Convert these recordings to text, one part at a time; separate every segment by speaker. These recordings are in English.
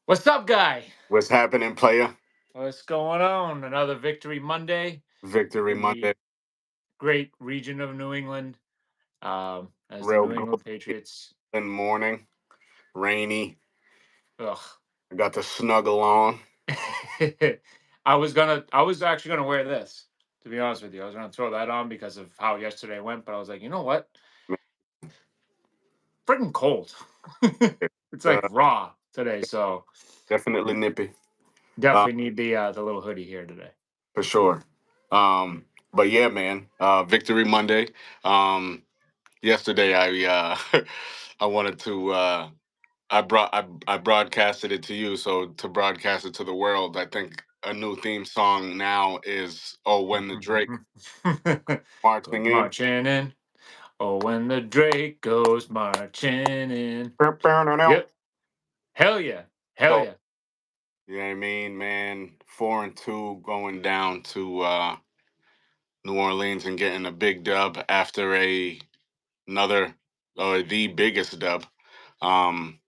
Speaker 1: What's up, guy?
Speaker 2: What's happening, player?
Speaker 1: What's going on? Another Victory Monday
Speaker 2: Victory
Speaker 1: in
Speaker 2: Monday,
Speaker 1: the great region of New England, as the
Speaker 2: real
Speaker 1: New
Speaker 2: good
Speaker 1: England Patriots.
Speaker 2: morning, rainy.
Speaker 1: Ugh.
Speaker 2: I got the snuggle on.
Speaker 1: I was actually gonna wear this. To be honest with you, I was gonna throw that on because of how yesterday went, but I was like, you know what? Freaking cold. It's like
Speaker 2: Uh,
Speaker 1: raw today, so
Speaker 2: definitely nippy, uh,
Speaker 1: definitely need the little hoodie here today.
Speaker 2: for sure. But yeah, man. Victory Monday. Um, Yesterday, I wanted to. I broadcasted it to you, so to broadcast it to the world, I think a new theme song now is "Oh When the Drake
Speaker 1: Goes
Speaker 2: Marching In."
Speaker 1: marching in. Oh, when the Drake goes marching in. Yep. Hell yeah. Hell
Speaker 2: So
Speaker 1: yeah.
Speaker 2: you know what I mean, man. 4-2 going down to New Orleans and getting a big dub after another or the biggest dub. Um,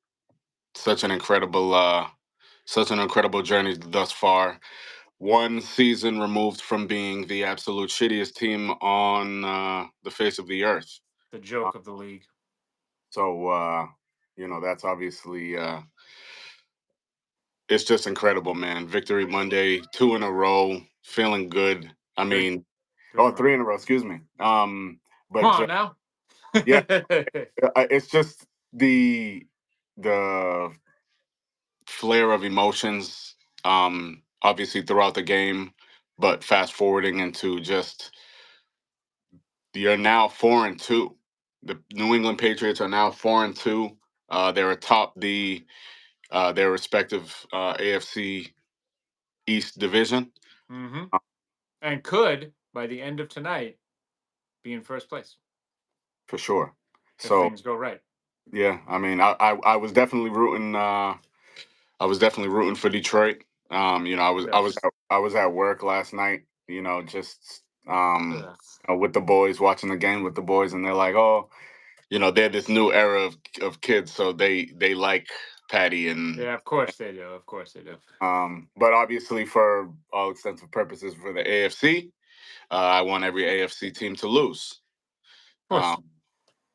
Speaker 2: such an incredible journey thus far. One season removed from being the absolute shittiest team on the face of the earth.
Speaker 1: The
Speaker 2: Uh,
Speaker 1: joke of the league.
Speaker 2: so that's obviously it's just incredible, man. Victory Monday, two in a row, feeling good. I
Speaker 1: Three.
Speaker 2: mean,
Speaker 1: Three in
Speaker 2: oh,
Speaker 1: a row.
Speaker 2: three in a row. Excuse me.
Speaker 1: Come
Speaker 2: But
Speaker 1: on now.
Speaker 2: yeah, it's just the flare of emotions, obviously throughout the game, but fast forwarding into just you're now 4-2. The New England Patriots are now 4-2. They're atop their respective AFC East division.
Speaker 1: hmm And could, by the end of tonight, be in first place
Speaker 2: For sure.
Speaker 1: if
Speaker 2: So
Speaker 1: things go right.
Speaker 2: yeah, I mean, I was definitely rooting. I was definitely rooting for Detroit.
Speaker 1: Yes.
Speaker 2: I was at work last night. Just
Speaker 1: Ugh.
Speaker 2: with the boys, watching the game with the boys, and they're like, oh, they're this new era of kids, so they like Patty and.
Speaker 1: Yeah, of course they do. Of course they do. Of
Speaker 2: But obviously, for all extensive purposes, for the AFC, I want every AFC team to lose.
Speaker 1: course.
Speaker 2: Um,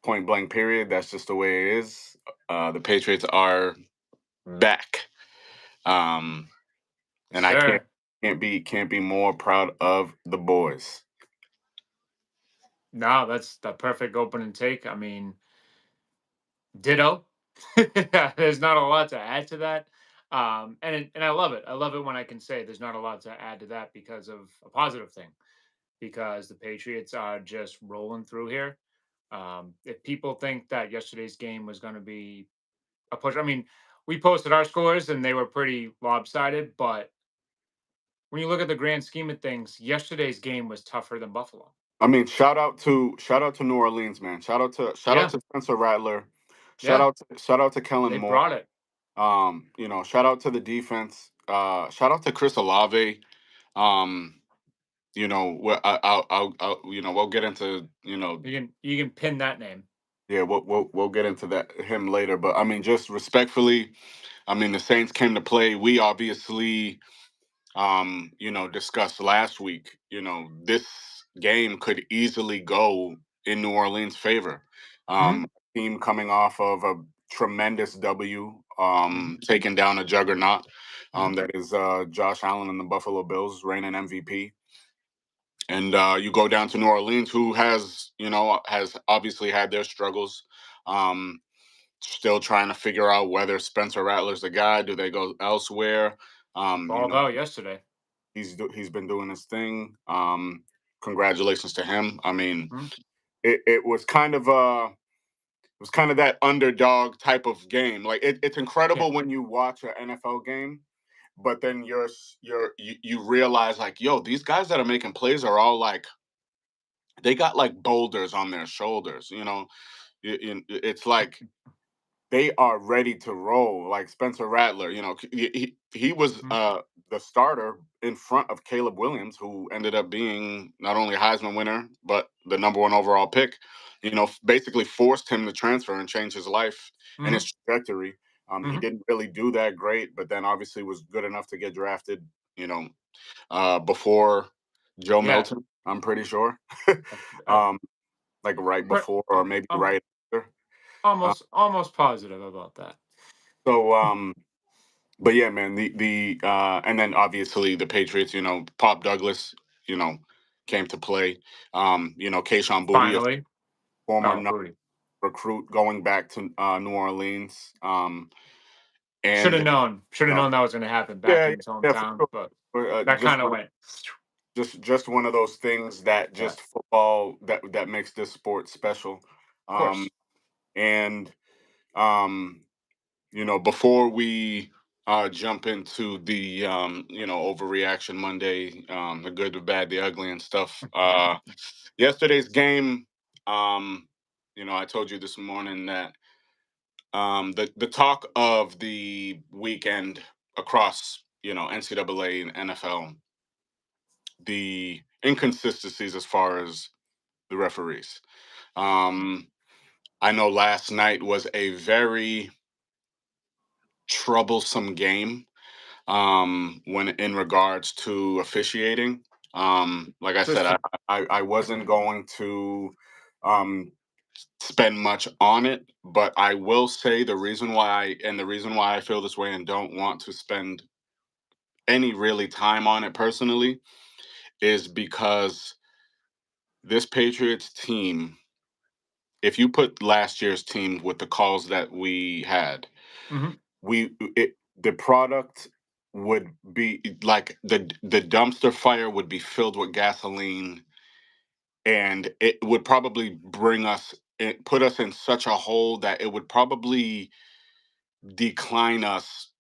Speaker 2: Point blank. Period. That's just the way it is. The Patriots are back, um,
Speaker 1: Yes,
Speaker 2: and I
Speaker 1: sir.
Speaker 2: can't be more proud of the boys.
Speaker 1: No, that's the perfect opening take. I mean, ditto. There's not a lot to add to that. And I love it. I love it when I can say there's not a lot to add to that because of a positive thing. Because the Patriots are just rolling through here. If people think that yesterday's game was going to be a push, I mean, we posted our scores and they were pretty lopsided. But when you look at the grand scheme of things, yesterday's game was tougher than Buffalo.
Speaker 2: I mean, shout out to New Orleans, man. Shout out
Speaker 1: Yeah,
Speaker 2: to Spencer Rattler.
Speaker 1: yeah,
Speaker 2: Shout out to Kellen
Speaker 1: they
Speaker 2: Moore.
Speaker 1: brought it.
Speaker 2: Shout out to the defense. Shout out to Chris Olave. Um, we'll get into
Speaker 1: You can pin that name.
Speaker 2: yeah, we'll get into that him later. But I mean, just respectfully, I mean, the Saints came to play. We obviously, discussed last week. This game could easily go in New Orleans' favor.
Speaker 1: Hmm
Speaker 2: Team coming off of a tremendous W,
Speaker 1: hmm
Speaker 2: taking down a juggernaut.
Speaker 1: hmm
Speaker 2: That is Josh Allen and the Buffalo Bills, reigning MVP. And you go down to New Orleans, who has obviously had their struggles. Um, Still trying to figure out whether Spencer Rattler's the guy. Do they go elsewhere?
Speaker 1: He balled out yesterday.
Speaker 2: He's been doing his thing. Congratulations to him. I mean,
Speaker 1: Mhm.
Speaker 2: it was kind of that underdog type of game. Like it's
Speaker 1: Yeah.
Speaker 2: incredible when you watch an NFL game, but then you realize like, yo, these guys that are making plays are all like they got like boulders on their shoulders. It's like they are ready to roll. Like Spencer Rattler, he was
Speaker 1: Mhm.
Speaker 2: the starter in front of Caleb Williams, who ended up being not only a Heisman winner but the number one overall pick. Basically forced him to transfer and change his life and his
Speaker 1: Mhm.
Speaker 2: trajectory. He
Speaker 1: Mhm.
Speaker 2: didn't really do that great, but then obviously was good enough to get drafted, you know, before Joe
Speaker 1: Yeah.
Speaker 2: Milton, I'm pretty sure.
Speaker 1: I
Speaker 2: um, like right
Speaker 1: pre
Speaker 2: before or maybe
Speaker 1: I'm
Speaker 2: right after. Uh,
Speaker 1: almost positive about that.
Speaker 2: so but yeah, man, and then obviously the Patriots, Pop Douglas, you know, came to play. Kayshon Boutte, a
Speaker 1: Finally.
Speaker 2: former
Speaker 1: Oh, booty.
Speaker 2: recruit going back to New Orleans. And
Speaker 1: Shoulda
Speaker 2: uh,
Speaker 1: known that was gonna happen back
Speaker 2: yeah,
Speaker 1: in his
Speaker 2: yeah, for
Speaker 1: hometown,
Speaker 2: sure.
Speaker 1: but that
Speaker 2: Just
Speaker 1: kinda
Speaker 2: one,
Speaker 1: went
Speaker 2: just one of those things that
Speaker 1: yeah,
Speaker 2: just football that makes this sport special.
Speaker 1: of
Speaker 2: Um,
Speaker 1: course.
Speaker 2: and before we jump into the overreaction Monday, the good, the bad, the ugly, and stuff. Yesterday's game, I told you this morning that the talk of the weekend across NCAA and NFL, the inconsistencies as far as the referees. Um, I know last night was a very troublesome game when in regards to officiating. Like I said,
Speaker 1: Just
Speaker 2: I wasn't going to um, spend much on it, but I will say the reason why I feel this way and don't want to spend any really time on it personally is because this Patriots team, if you put last year's team with the calls that we had,
Speaker 1: mhm.
Speaker 2: the product would be like the dumpster fire would be filled with gasoline, and it would probably put us in such a hole that it would probably decline us,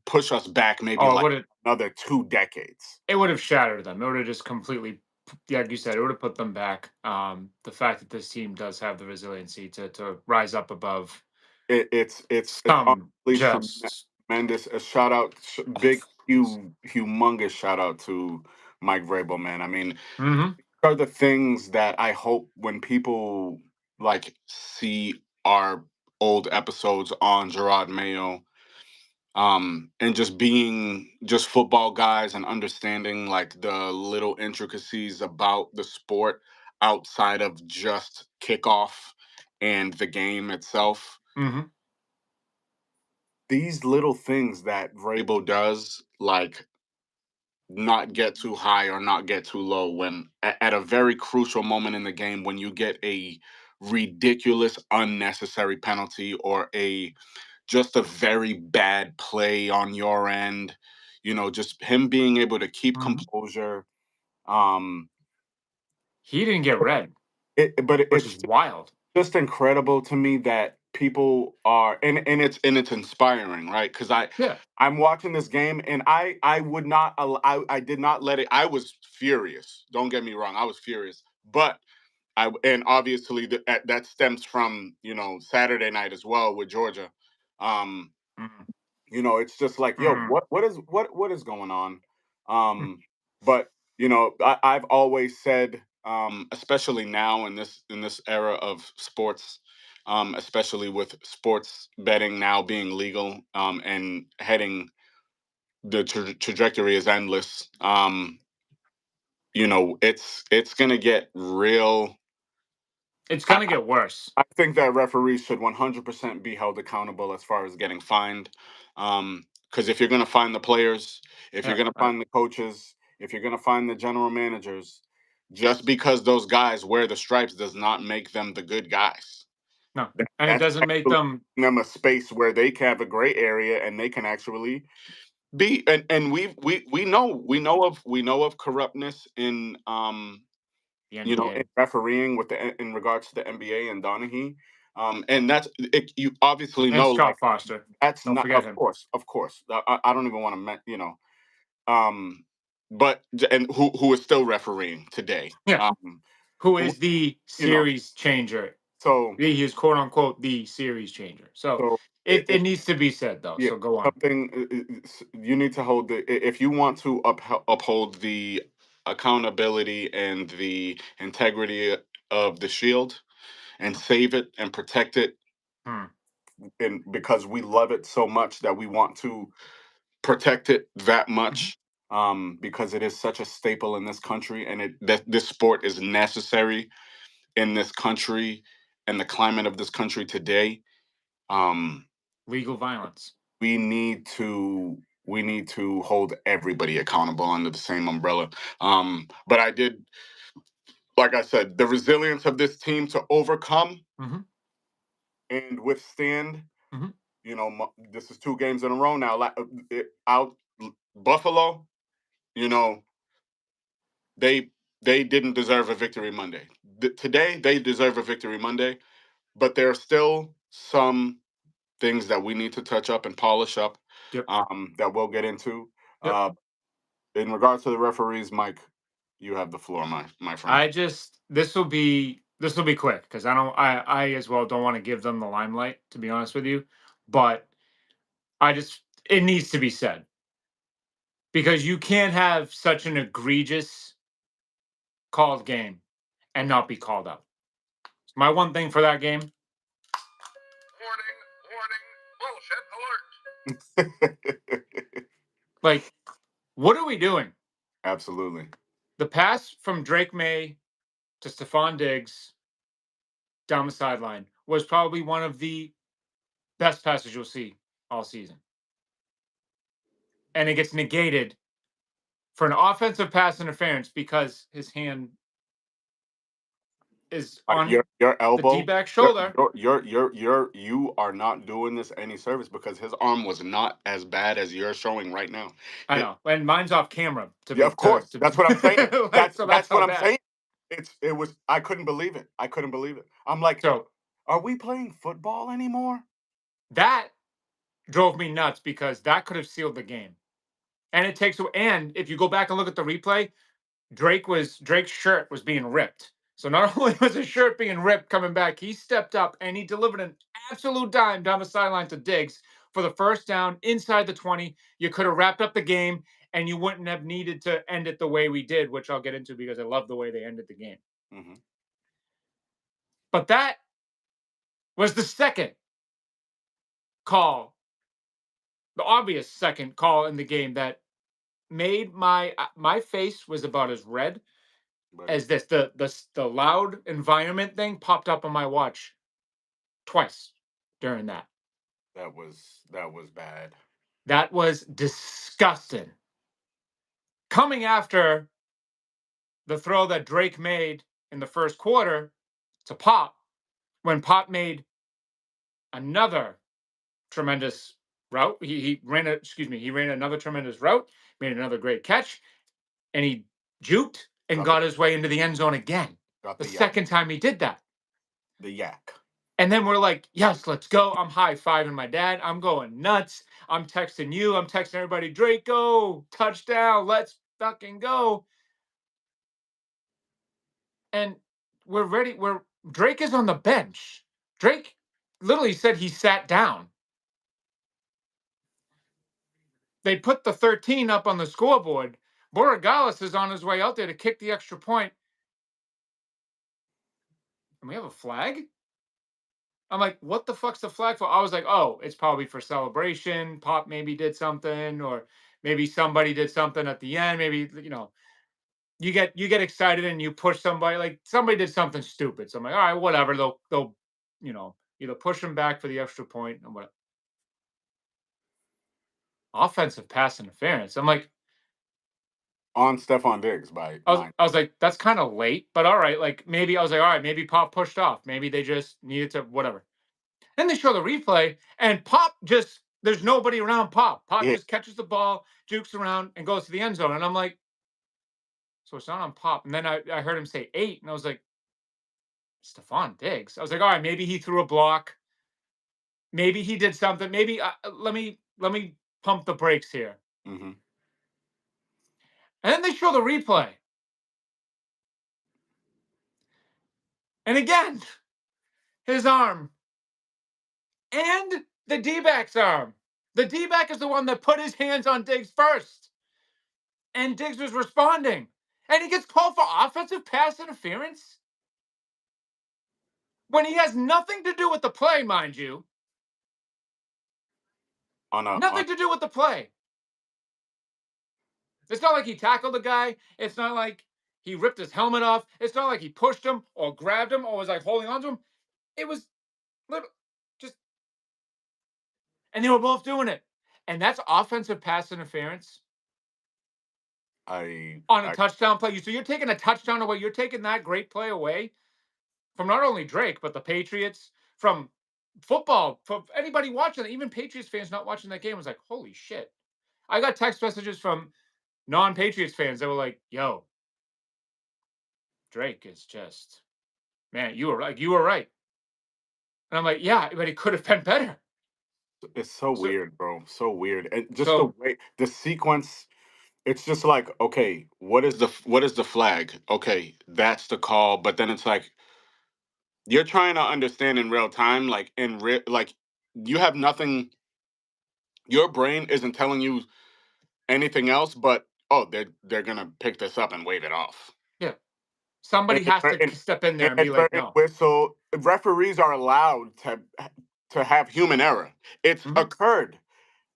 Speaker 2: push us back maybe
Speaker 1: Oh,
Speaker 2: like another 2 decades.
Speaker 1: it would have shattered them. It would have just completely yeah, like you said, it would have put them back. The fact that this team does have the resiliency to rise up above
Speaker 2: It's
Speaker 1: some
Speaker 2: honestly
Speaker 1: just
Speaker 2: tremendous. A shout out, humongous shout out to Mike Vrabel, man. I mean,
Speaker 1: Mhm.
Speaker 2: are the things that I hope when people like see our old episodes on Gerard Mayo, and just being just football guys and understanding like the little intricacies about the sport outside of just kickoff and the game itself.
Speaker 1: Mhm.
Speaker 2: These little things that Vrabel does, like not get too high or not get too low when at a very crucial moment in the game when you get a ridiculous unnecessary penalty or a just a very bad play on your end, just him being able to keep
Speaker 1: Mhm.
Speaker 2: composure. um
Speaker 1: He didn't get red,
Speaker 2: but
Speaker 1: which is
Speaker 2: it's
Speaker 1: wild.
Speaker 2: just incredible to me that people are, and it's inspiring, right? Because
Speaker 1: Yeah.
Speaker 2: I'm watching this game and I would not I did not let it. I was furious, don't get me wrong, I was furious, but and obviously that stems from Saturday night as well with Georgia. um
Speaker 1: Mhm.
Speaker 2: it's just like, yo,
Speaker 1: Mhm.
Speaker 2: what is going on? But I've always said, especially now in this era of sports, especially with sports betting now being legal, and heading the trajectory is endless. It's gonna get real.
Speaker 1: It's gonna get worse.
Speaker 2: I think that referees should 100% be held accountable as far as getting fined. Because if you're going to find the players, if you're
Speaker 1: Yeah.
Speaker 2: going to find the coaches, if you're going to find the general managers, just because those guys wear the stripes does not make them the good guys.
Speaker 1: No.
Speaker 2: That,
Speaker 1: And it
Speaker 2: that's
Speaker 1: doesn't make
Speaker 2: actually
Speaker 1: them
Speaker 2: giving them a space where they can have a gray area and they can actually be. And we know of corruptness in
Speaker 1: the
Speaker 2: in
Speaker 1: NBA.
Speaker 2: refereeing in regards to the NBA and Donaghy. And that's it. You obviously
Speaker 1: And
Speaker 2: know, like
Speaker 1: Scott Foster.
Speaker 2: that's
Speaker 1: Don't
Speaker 2: not,
Speaker 1: forget him.
Speaker 2: of course. I don't even want to, um, but and who is still refereeing today.
Speaker 1: Yeah. Who
Speaker 2: W-
Speaker 1: is the
Speaker 2: you know,
Speaker 1: series changer?
Speaker 2: so
Speaker 1: He is quote unquote the series changer. So
Speaker 2: so
Speaker 1: it needs to be said though.
Speaker 2: yeah,
Speaker 1: So go on.
Speaker 2: something you need to hold if you want to uphold the accountability and the integrity of the shield and save it and protect it.
Speaker 1: Hmm.
Speaker 2: and because we love it so much that we want to protect it that
Speaker 1: Mhm.
Speaker 2: much, because it is such a staple in this country, and this sport is necessary in this country and the climate of this country today. Um,
Speaker 1: Legal violence.
Speaker 2: we need to hold everybody accountable under the same umbrella. But I did, like I said, the resilience of this team to overcome
Speaker 1: Mhm.
Speaker 2: and withstand.
Speaker 1: Mhm.
Speaker 2: This is 2 games in a row now. Out Buffalo, you know, they they didn't deserve a victory Monday. Today they deserve a victory Monday, but there are still some things that we need to touch up and polish up,
Speaker 1: Yep.
Speaker 2: that we'll get into.
Speaker 1: Yep.
Speaker 2: Uh, in regards to the referees, Mike, you have the floor, my friend.
Speaker 1: I just this will be quick because I as well don't want to give them the limelight, to be honest with you. But I just it needs to be said because you can't have such an egregious called game and not be called out. My one thing for that game,
Speaker 3: Warning, warning, bullshit alert.
Speaker 1: like, what are we doing?
Speaker 2: Absolutely.
Speaker 1: The pass from Drake May to Stephon Diggs down the sideline was probably one of the best passes you'll see all season. And it gets negated for an offensive pass interference because his hand is on
Speaker 2: Your
Speaker 1: the D
Speaker 2: elbow,
Speaker 1: back shoulder.
Speaker 2: you are not doing this any service because his arm was not as bad as you're showing right now.
Speaker 1: I
Speaker 2: It,
Speaker 1: know, and mine's off camera to
Speaker 2: yeah,
Speaker 1: be
Speaker 2: of course. That's what I'm saying.
Speaker 1: like so that's
Speaker 2: That's
Speaker 1: how
Speaker 2: what I'm
Speaker 1: bad.
Speaker 2: saying. It was. I couldn't believe it. I couldn't believe it. I'm like,
Speaker 1: So
Speaker 2: are we playing football anymore?
Speaker 1: that drove me nuts because that could have sealed the game. And it takes and if you go back and look at the replay, Drake's shirt was being ripped. So not only was his shirt being ripped coming back, he stepped up and he delivered an absolute dime down the sideline to Diggs for the first down inside the 20. You could have wrapped up the game and you wouldn't have needed to end it the way we did, which I'll get into because I love the way they ended the game.
Speaker 2: Hmm.
Speaker 1: But that was the second call, the obvious second call in the game that made my face was about as red
Speaker 2: But
Speaker 1: as this. The loud environment thing popped up on my watch twice during that.
Speaker 2: that was bad.
Speaker 1: That was disgusting. Coming after the throw that Drake made in the first quarter to Pop, when Pop made another tremendous route. He ran another tremendous route, made another great catch, and he juked and
Speaker 2: Got the
Speaker 1: got his way into the end zone again.
Speaker 2: got
Speaker 1: The
Speaker 2: the yak.
Speaker 1: second time he did that.
Speaker 2: The yak.
Speaker 1: And then we're like, yes, let's go. I'm high fiving my dad. I'm going nuts. I'm texting you. I'm texting everybody, Draco, touchdown. Let's fucking go. And we're ready. Drake is on the bench. Drake literally said he sat down. They put the 13 up on the scoreboard. Borregales is on his way out there to kick the extra point, and we have a flag. I'm like, what the fuck's the flag for? I was like, oh, it's probably for celebration. Pop maybe did something, or maybe somebody did something at the end. Maybe you get excited and you push somebody, like somebody did something stupid. So I'm like, all right, whatever. They'll either push them back for the extra point or what. Offensive pass interference. I'm like,
Speaker 2: On Stephon Diggs by mine.
Speaker 1: I was like, that's kind of late, but all right. Like maybe I was like, all right, maybe Pop pushed off. Maybe they just needed to whatever. Then they show the replay, and Pop just there's nobody around Pop. Pop
Speaker 2: Yeah.
Speaker 1: just catches the ball, jukes around, and goes to the end zone. And I'm like, so it's not on Pop. And then I heard him say 8, and I was like, Stephon Diggs. I was like, all right, maybe he threw a block. Maybe he did something. Maybe let me pump the brakes here.
Speaker 2: Hmm.
Speaker 1: And then they show the replay, and again, his arm and the D-back's arm. The D-back is the one that put his hands on Diggs first, and Diggs was responding, and he gets called for offensive pass interference when he has nothing to do with the play, mind you.
Speaker 2: on a
Speaker 1: Nothing to do with the play. It's not like he tackled the guy. It's not like he ripped his helmet off. It's not like he pushed him or grabbed him or was like holding on to him. It was little, just, and they were both doing it. And that's offensive pass interference
Speaker 2: I
Speaker 1: on a
Speaker 2: I
Speaker 1: touchdown play. So you're taking a touchdown away. You're taking that great play away from not only Drake, but the Patriots, from football, from anybody watching it, even Patriots fans not watching that game was like, holy shit. I got text messages from non-Patriots fans that were like, yo, Drake is just, man, you were right. You were right. And I'm like, yeah, but it could have been better.
Speaker 2: it's so
Speaker 1: So,
Speaker 2: weird, bro. So weird. And just the
Speaker 1: so
Speaker 2: way the sequence, it's just like, okay, what is the flag? Okay, that's the call. But then it's like you're trying to understand in real time, like like you have nothing. Your brain isn't telling you anything else, but oh, they're gonna pick this up and wave it off.
Speaker 1: yeah, somebody has to
Speaker 2: And
Speaker 1: step in there and be like,
Speaker 2: advertent
Speaker 1: no.
Speaker 2: whistle. Referees are allowed to have human error. It's
Speaker 1: Mhm.
Speaker 2: occurred.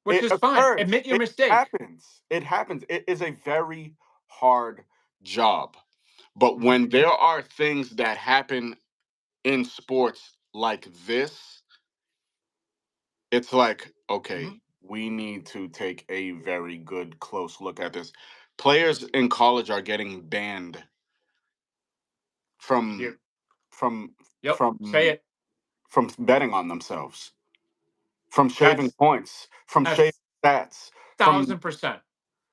Speaker 1: Which
Speaker 2: It
Speaker 1: is fine.
Speaker 2: occurs.
Speaker 1: Admit your
Speaker 2: It
Speaker 1: mistake.
Speaker 2: happens. It happens. It is a very hard job. But
Speaker 1: Mhm,
Speaker 2: when there are things that happen in sports like this, it's like,
Speaker 1: mhm.
Speaker 2: okay, we need to take a very good close look at this. Players in college are getting banned
Speaker 1: You,
Speaker 2: from from
Speaker 1: yep, say
Speaker 2: from
Speaker 1: it.
Speaker 2: from betting on themselves, from shaving
Speaker 1: That's
Speaker 2: points, from shaving
Speaker 1: that's
Speaker 2: stats, from
Speaker 1: 1,000%.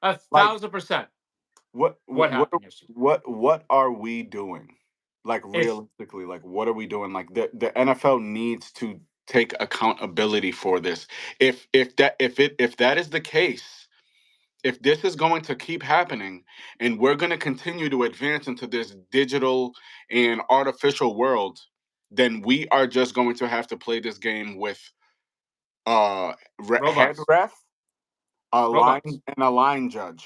Speaker 1: A
Speaker 2: like
Speaker 1: 1,000%.
Speaker 2: what
Speaker 1: What
Speaker 2: what
Speaker 1: happened yesterday?
Speaker 2: what are we doing? Like
Speaker 1: It's
Speaker 2: realistically, like what are we doing? Like the NFL needs to take accountability for this. If that is the case, if this is going to keep happening and we're going to continue to advance into this digital and artificial world, then we are just going to have to play this game with head
Speaker 1: robots.
Speaker 2: ref, a line
Speaker 1: Robots.
Speaker 2: and a line judge,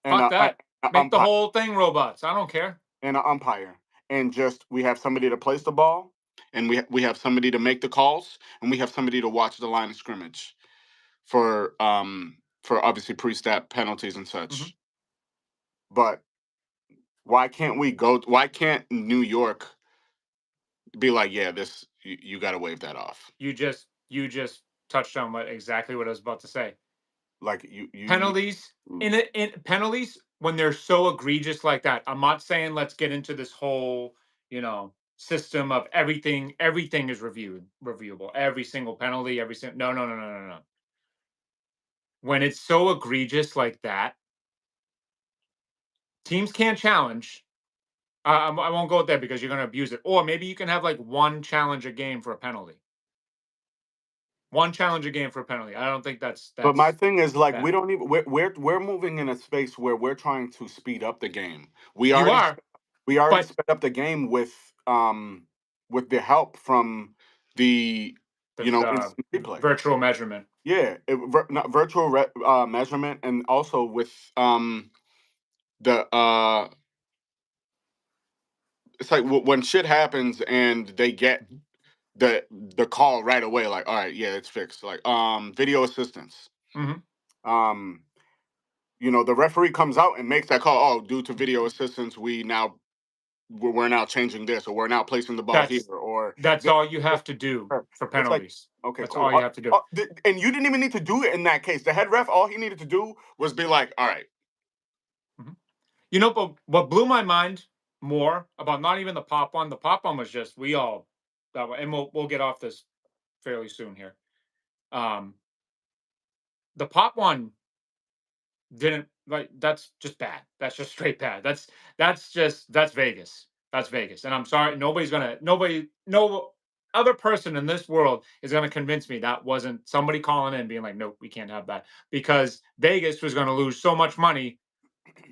Speaker 2: and
Speaker 1: Fuck that.
Speaker 2: a
Speaker 1: Make the
Speaker 2: umpire
Speaker 1: whole thing robots. I don't care.
Speaker 2: and an umpire, and just we have somebody to place the ball, and we have somebody to make the calls, and we have somebody to watch the line of scrimmage for obviously pre-snap penalties and
Speaker 1: Mhm.
Speaker 2: such. But why can't we go? Why can't New York be like, yeah, this you got to wave that off?
Speaker 1: You just touched on exactly what I was about to say.
Speaker 2: Like you need.
Speaker 1: Penalties
Speaker 2: Mm.
Speaker 1: in penalties when they're so egregious like that. I'm not saying let's get into this whole, system of everything is reviewable. Every single penalty, every single, no, no, no, no, no, no. When it's so egregious like that, teams can't challenge. I won't go there because you're going to abuse it. Or maybe you can have like one challenge a game for a penalty. One challenge a game for a penalty. I don't think that's
Speaker 2: But my
Speaker 1: that's
Speaker 2: thing is like we
Speaker 1: bad.
Speaker 2: don't even we're moving in a space where we're trying to speed up the game.
Speaker 1: You are,
Speaker 2: We already
Speaker 1: but
Speaker 2: sped up the game with the help from the
Speaker 1: the
Speaker 2: instant replay.
Speaker 1: virtual measurement.
Speaker 2: Yeah, not virtual measurement, and also with the it's like when shit happens and they get
Speaker 1: Mhm,
Speaker 2: the call right away, like, all right, yeah, it's fixed. Like video assistance.
Speaker 1: mhm.
Speaker 2: Um the referee comes out and makes that call. Oh, due to video assistance, we're now changing this, or we're now placing the ball here,
Speaker 1: That's
Speaker 2: or
Speaker 1: that's
Speaker 2: this.
Speaker 1: all you have to do for
Speaker 2: It's like,
Speaker 1: penalties.
Speaker 2: okay,
Speaker 1: That's
Speaker 2: cool.
Speaker 1: all you have to do.
Speaker 2: And you didn't even need to do it in that case. The head ref, all he needed to do was be like, all right,
Speaker 1: Mhm. But what blew my mind more about not even the pop one. The pop one was just we all that way, and we'll get off this fairly soon here. Um, the pop one didn't like. That's just bad. That's just straight bad. That's Vegas. That's Vegas. And I'm sorry, no other person in this world is gonna convince me that wasn't somebody calling in being like, nope, we can't have that because Vegas was gonna lose so much money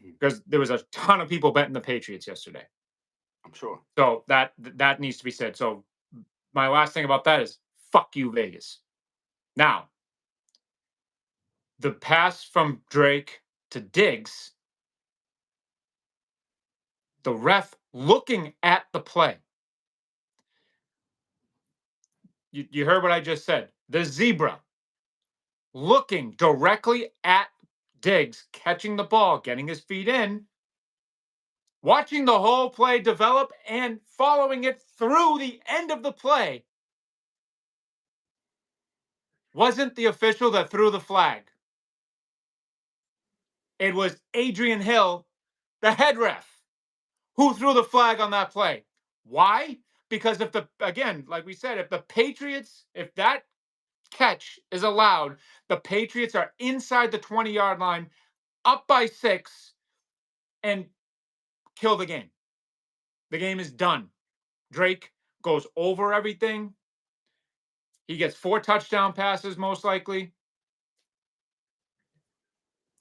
Speaker 1: because there was a ton of people betting the Patriots yesterday.
Speaker 2: I'm sure.
Speaker 1: So that needs to be said. So my last thing about that is fuck you, Vegas. Now, the pass from Drake to Diggs, the ref looking at the play. You heard what I just said. The zebra. looking directly at Diggs, catching the ball, getting his feet in, watching the whole play develop and following it through the end of the play, wasn't the official that threw the flag. It was Adrian Hill, the head ref, who threw the flag on that play. Why? Because again, like we said, if the Patriots, if that catch is allowed, the Patriots are inside the 20-yard line, up by 6, and kill the game. The game is done. Drake goes over everything. He gets 4 touchdown passes, most likely.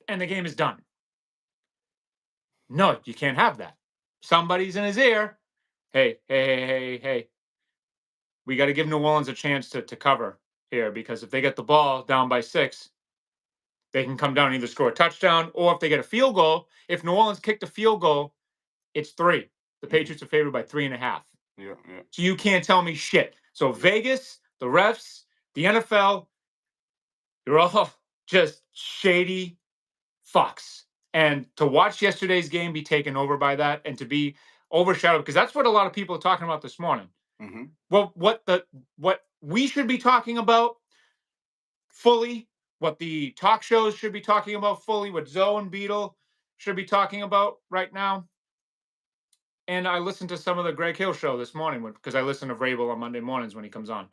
Speaker 1: And the game is done. No, you can't have that. Somebody's in his ear. Hey. We got to give New Orleans a chance to cover here, because if they get the ball down by 6, they can come down and either score a touchdown, or if they get a field goal, if New Orleans kicked a field goal, it's 3. The Patriots are favored by 3.5.
Speaker 2: Yeah.
Speaker 1: So you can't tell me shit. So Vegas, the refs, the NFL, you're all just shady fucks. And to watch yesterday's game be taken over by that and to be overshadowed, because that's what a lot of people are talking about this morning.
Speaker 2: Mm-hmm.
Speaker 1: Well, what we should be talking about fully, what the talk shows should be talking about fully, what Zoe and Beetle should be talking about right now. And I listened to some of the Greg Hill show this morning because I listen to Vrabel on Monday mornings when he comes on.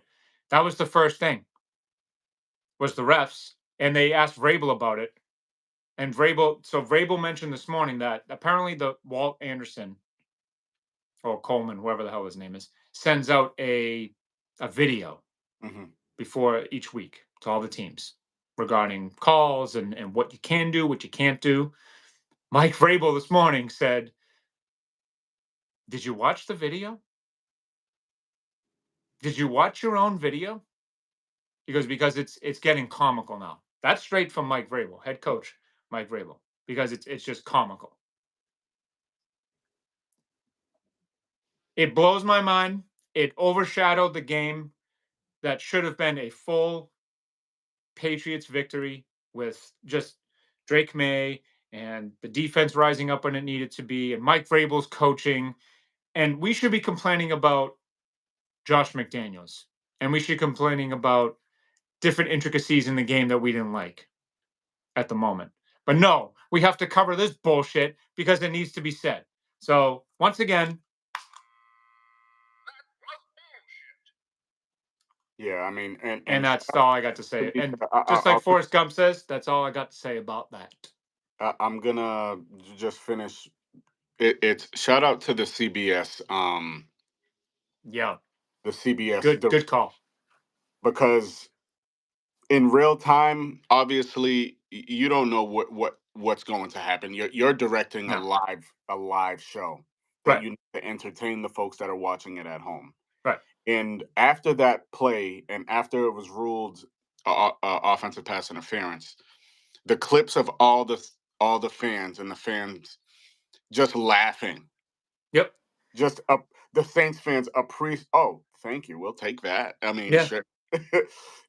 Speaker 1: That was the first thing, was the refs, and they asked Vrabel about it. And Vrabel mentioned this morning that apparently the Walt Anderson or Coleman, whoever the hell his name is, sends out a video before each week to all the teams regarding calls and what you can do, what you can't do. Mike Vrabel this morning said, "Did you watch the video? Did you watch your own video?" He goes, "Because it's getting comical now." That's straight from Mike Vrabel, head coach Mike Vrabel, because it's just comical. It blows my mind. It overshadowed the game that should have been a full Patriots victory with just Drake May and the defense rising up when it needed to be, and Mike Vrabel's coaching. And we should be complaining about Josh McDaniels, and we should be complaining about different intricacies in the game that we didn't like at the moment. But no, we have to cover this bullshit because it needs to be said. So once again,
Speaker 2: Yeah, I mean,
Speaker 1: and that's all I got to say. And just like Forrest Gump says, that's all I got to say about that.
Speaker 2: I'm gonna just finish. It's shout out to the CBS.
Speaker 1: Yeah,
Speaker 2: The CBS.
Speaker 1: Good call.
Speaker 2: Because in real time, obviously, you don't know what's going to happen. You're directing a live show that
Speaker 1: Right.
Speaker 2: you need to entertain the folks that are watching it at home.
Speaker 1: Right.
Speaker 2: And after that play, and after it was ruled offensive pass interference, the clips of all the fans and the fans just laughing.
Speaker 1: Yep.
Speaker 2: Just the Saints fans appreciate. Oh, thank you. We'll take that. I mean,
Speaker 1: Yeah.
Speaker 2: sure.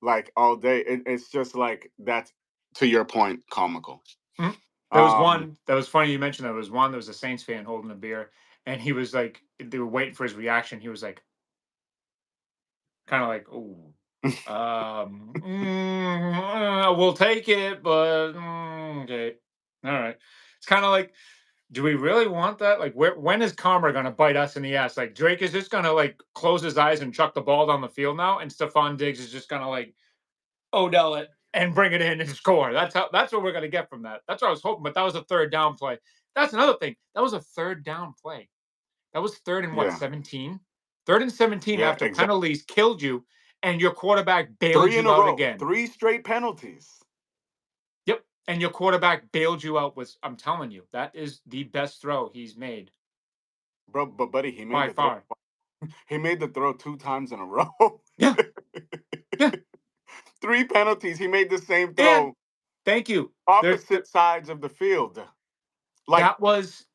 Speaker 2: Like all day. It's just like, that's, to your point, comical.
Speaker 1: There was one that was funny. You mentioned that. There was one. There was a Saints fan holding a beer, and he was like, they were waiting for his reaction. He was like, kind of like, "Ooh, we'll take it, but okay, all right." It's kind of like, do we really want that? Like, when is karma going to bite us in the ass? Like, Drake is just going to like close his eyes and chuck the ball down the field now, and Stephon Diggs is just going to like Odell it and bring it in and score. That's what we're going to get from that. That's what I was hoping, but that was a third down play. That's another thing. That was a third down play. That was third and what, 17? Third and 17 after penalties killed you, and your quarterback bailed you out again.
Speaker 2: 3 straight penalties.
Speaker 1: Yep. And your quarterback bailed you out with, I'm telling you, that is the best throw he's made.
Speaker 2: Bro, but buddy, he made
Speaker 1: by far.
Speaker 2: He made the throw 2 times in a row.
Speaker 1: Yeah. Yeah.
Speaker 2: 3 penalties. He made the same throw.
Speaker 1: And, thank you.
Speaker 2: Opposite sides of the field. Like,
Speaker 1: that was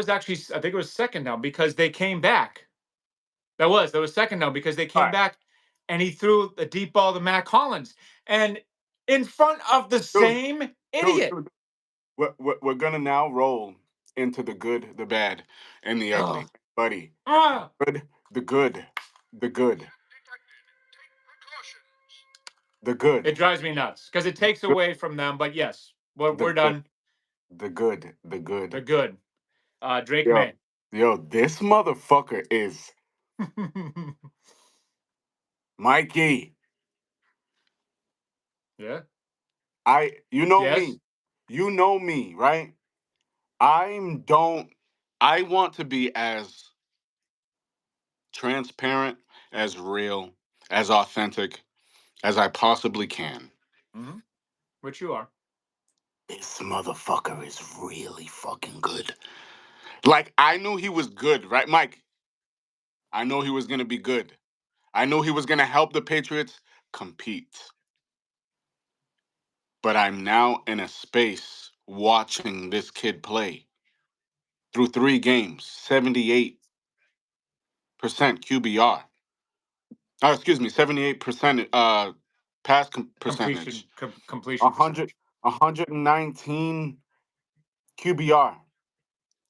Speaker 1: actually, I think it was second down, because they came back. That was second down because they came back, and he threw the deep ball to Mac Hollins. And in front of the
Speaker 2: Dude,
Speaker 1: same idiot.
Speaker 2: dude. We're gonna now roll into the good, the bad, and the ugly,
Speaker 1: Ugh.
Speaker 2: buddy.
Speaker 1: Ah,
Speaker 2: Good, the good, the good,
Speaker 3: Detected. Take precautions.
Speaker 2: the good,
Speaker 1: it drives me nuts because it takes
Speaker 2: good,
Speaker 1: away from them. But yes, we're,
Speaker 2: the
Speaker 1: we're
Speaker 2: good,
Speaker 1: done.
Speaker 2: the good, the
Speaker 1: They're
Speaker 2: good.
Speaker 1: good. Drake
Speaker 2: Yo,
Speaker 1: May.
Speaker 2: yo, this motherfucker is Mikey.
Speaker 1: Yeah.
Speaker 2: Me.
Speaker 1: Yes.
Speaker 2: You know me, right? I'm don't. I want to be as transparent, as real, as authentic as I possibly can.
Speaker 1: Hmm. Which you are.
Speaker 2: This motherfucker is really fucking good. Like, I knew he was good, right, Mike? I know he was going to be good. I knew he was going to help the Patriots compete. But I'm now in a space watching this kid play through 3 games, 78% QBR. Oh, excuse me, 78% percentage.
Speaker 1: Completion
Speaker 2: 100,
Speaker 1: percentage.
Speaker 2: 119 QBR.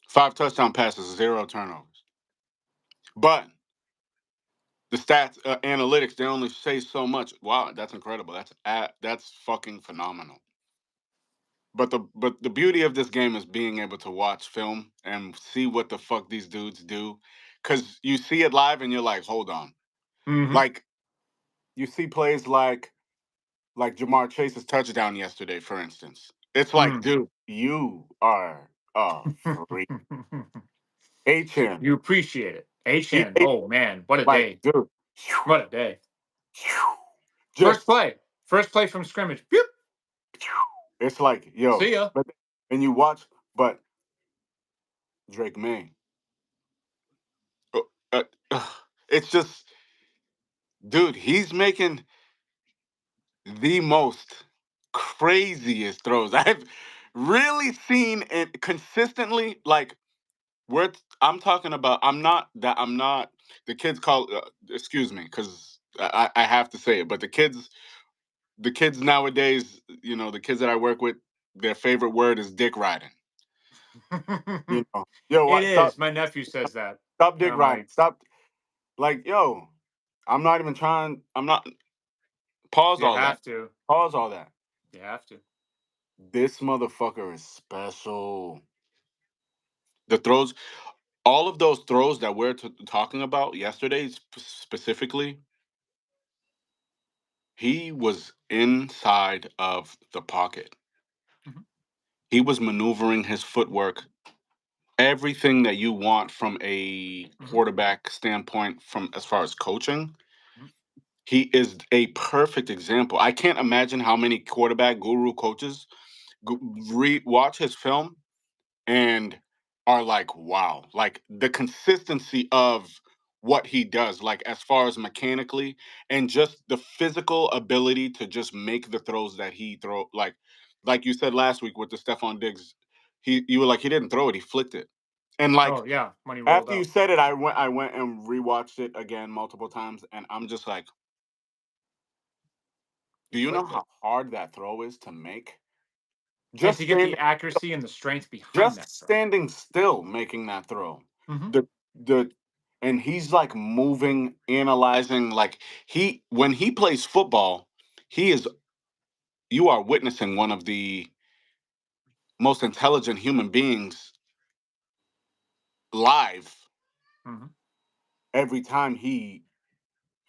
Speaker 2: 5 touchdown passes, 0 turnovers. But the stats, analytics, they only say so much. Wow, that's incredible. That's fucking phenomenal. But the beauty of this game is being able to watch film and see what the fuck these dudes do, because you see it live and you're like, hold on.
Speaker 1: Hmm.
Speaker 2: Like, you see plays like Jamar Chase's touchdown yesterday, for instance. It's like,
Speaker 1: Mm.
Speaker 2: dude, you are a freak. H-Chan.
Speaker 1: You appreciate it. Achan. Oh man, what a
Speaker 2: Like,
Speaker 1: day.
Speaker 2: dude.
Speaker 1: What a day. First
Speaker 2: Just,
Speaker 1: play. First play from scrimmage. Pew!
Speaker 2: it's like,
Speaker 1: See
Speaker 2: yo,
Speaker 1: ya.
Speaker 2: but and you watch, but Drake May. uh, uh, it's just, dude, he's making the most craziest throws I've really seen it consistently. Like, I'm talking about, I'm not, the kids call, excuse me, because I have to say it, but the kids nowadays, the kids that I work with, their favorite word is dick riding. Yo,
Speaker 1: It
Speaker 2: what?
Speaker 1: is. My nephew says that.
Speaker 2: Stop
Speaker 1: And
Speaker 2: dick
Speaker 1: I'm like,
Speaker 2: riding. Stop. Like, yo, I'm not even trying. I'm not. Pause
Speaker 1: you
Speaker 2: all that.
Speaker 1: have to.
Speaker 2: Pause all that.
Speaker 1: You have to.
Speaker 2: This motherfucker is special. The throws, all of those throws that we're talking about yesterday, specifically, he was inside of the pocket.
Speaker 1: Mhm.
Speaker 2: He was maneuvering his footwork, everything that you want from a
Speaker 1: Mhm.
Speaker 2: quarterback standpoint, from as far as coaching.
Speaker 1: Mhm.
Speaker 2: He is a perfect example. I can't imagine how many quarterback guru coaches watch his film and are like, wow, like the consistency of what he does, like as far as mechanically and just the physical ability to just make the throws that he throw. Like you said last week with the Stephon Diggs, you were like, he didn't throw it, he flicked it. And like,
Speaker 1: Oh yeah, when he rolled
Speaker 2: after you
Speaker 1: out.
Speaker 2: said it, I went and rewatched it again multiple times, and I'm just like,
Speaker 1: He
Speaker 2: do you know
Speaker 1: flicked
Speaker 2: how
Speaker 1: it.
Speaker 2: hard that throw is to make?
Speaker 1: And
Speaker 2: Just
Speaker 1: to get the
Speaker 2: standing,
Speaker 1: accuracy and the strength behind that
Speaker 2: just
Speaker 1: throw.
Speaker 2: standing still, making that throw.
Speaker 1: Hmm.
Speaker 2: The and he's like moving, analyzing. Like, when he plays football, he is. You are witnessing one of the most intelligent human beings live
Speaker 1: Hmm.
Speaker 2: every time he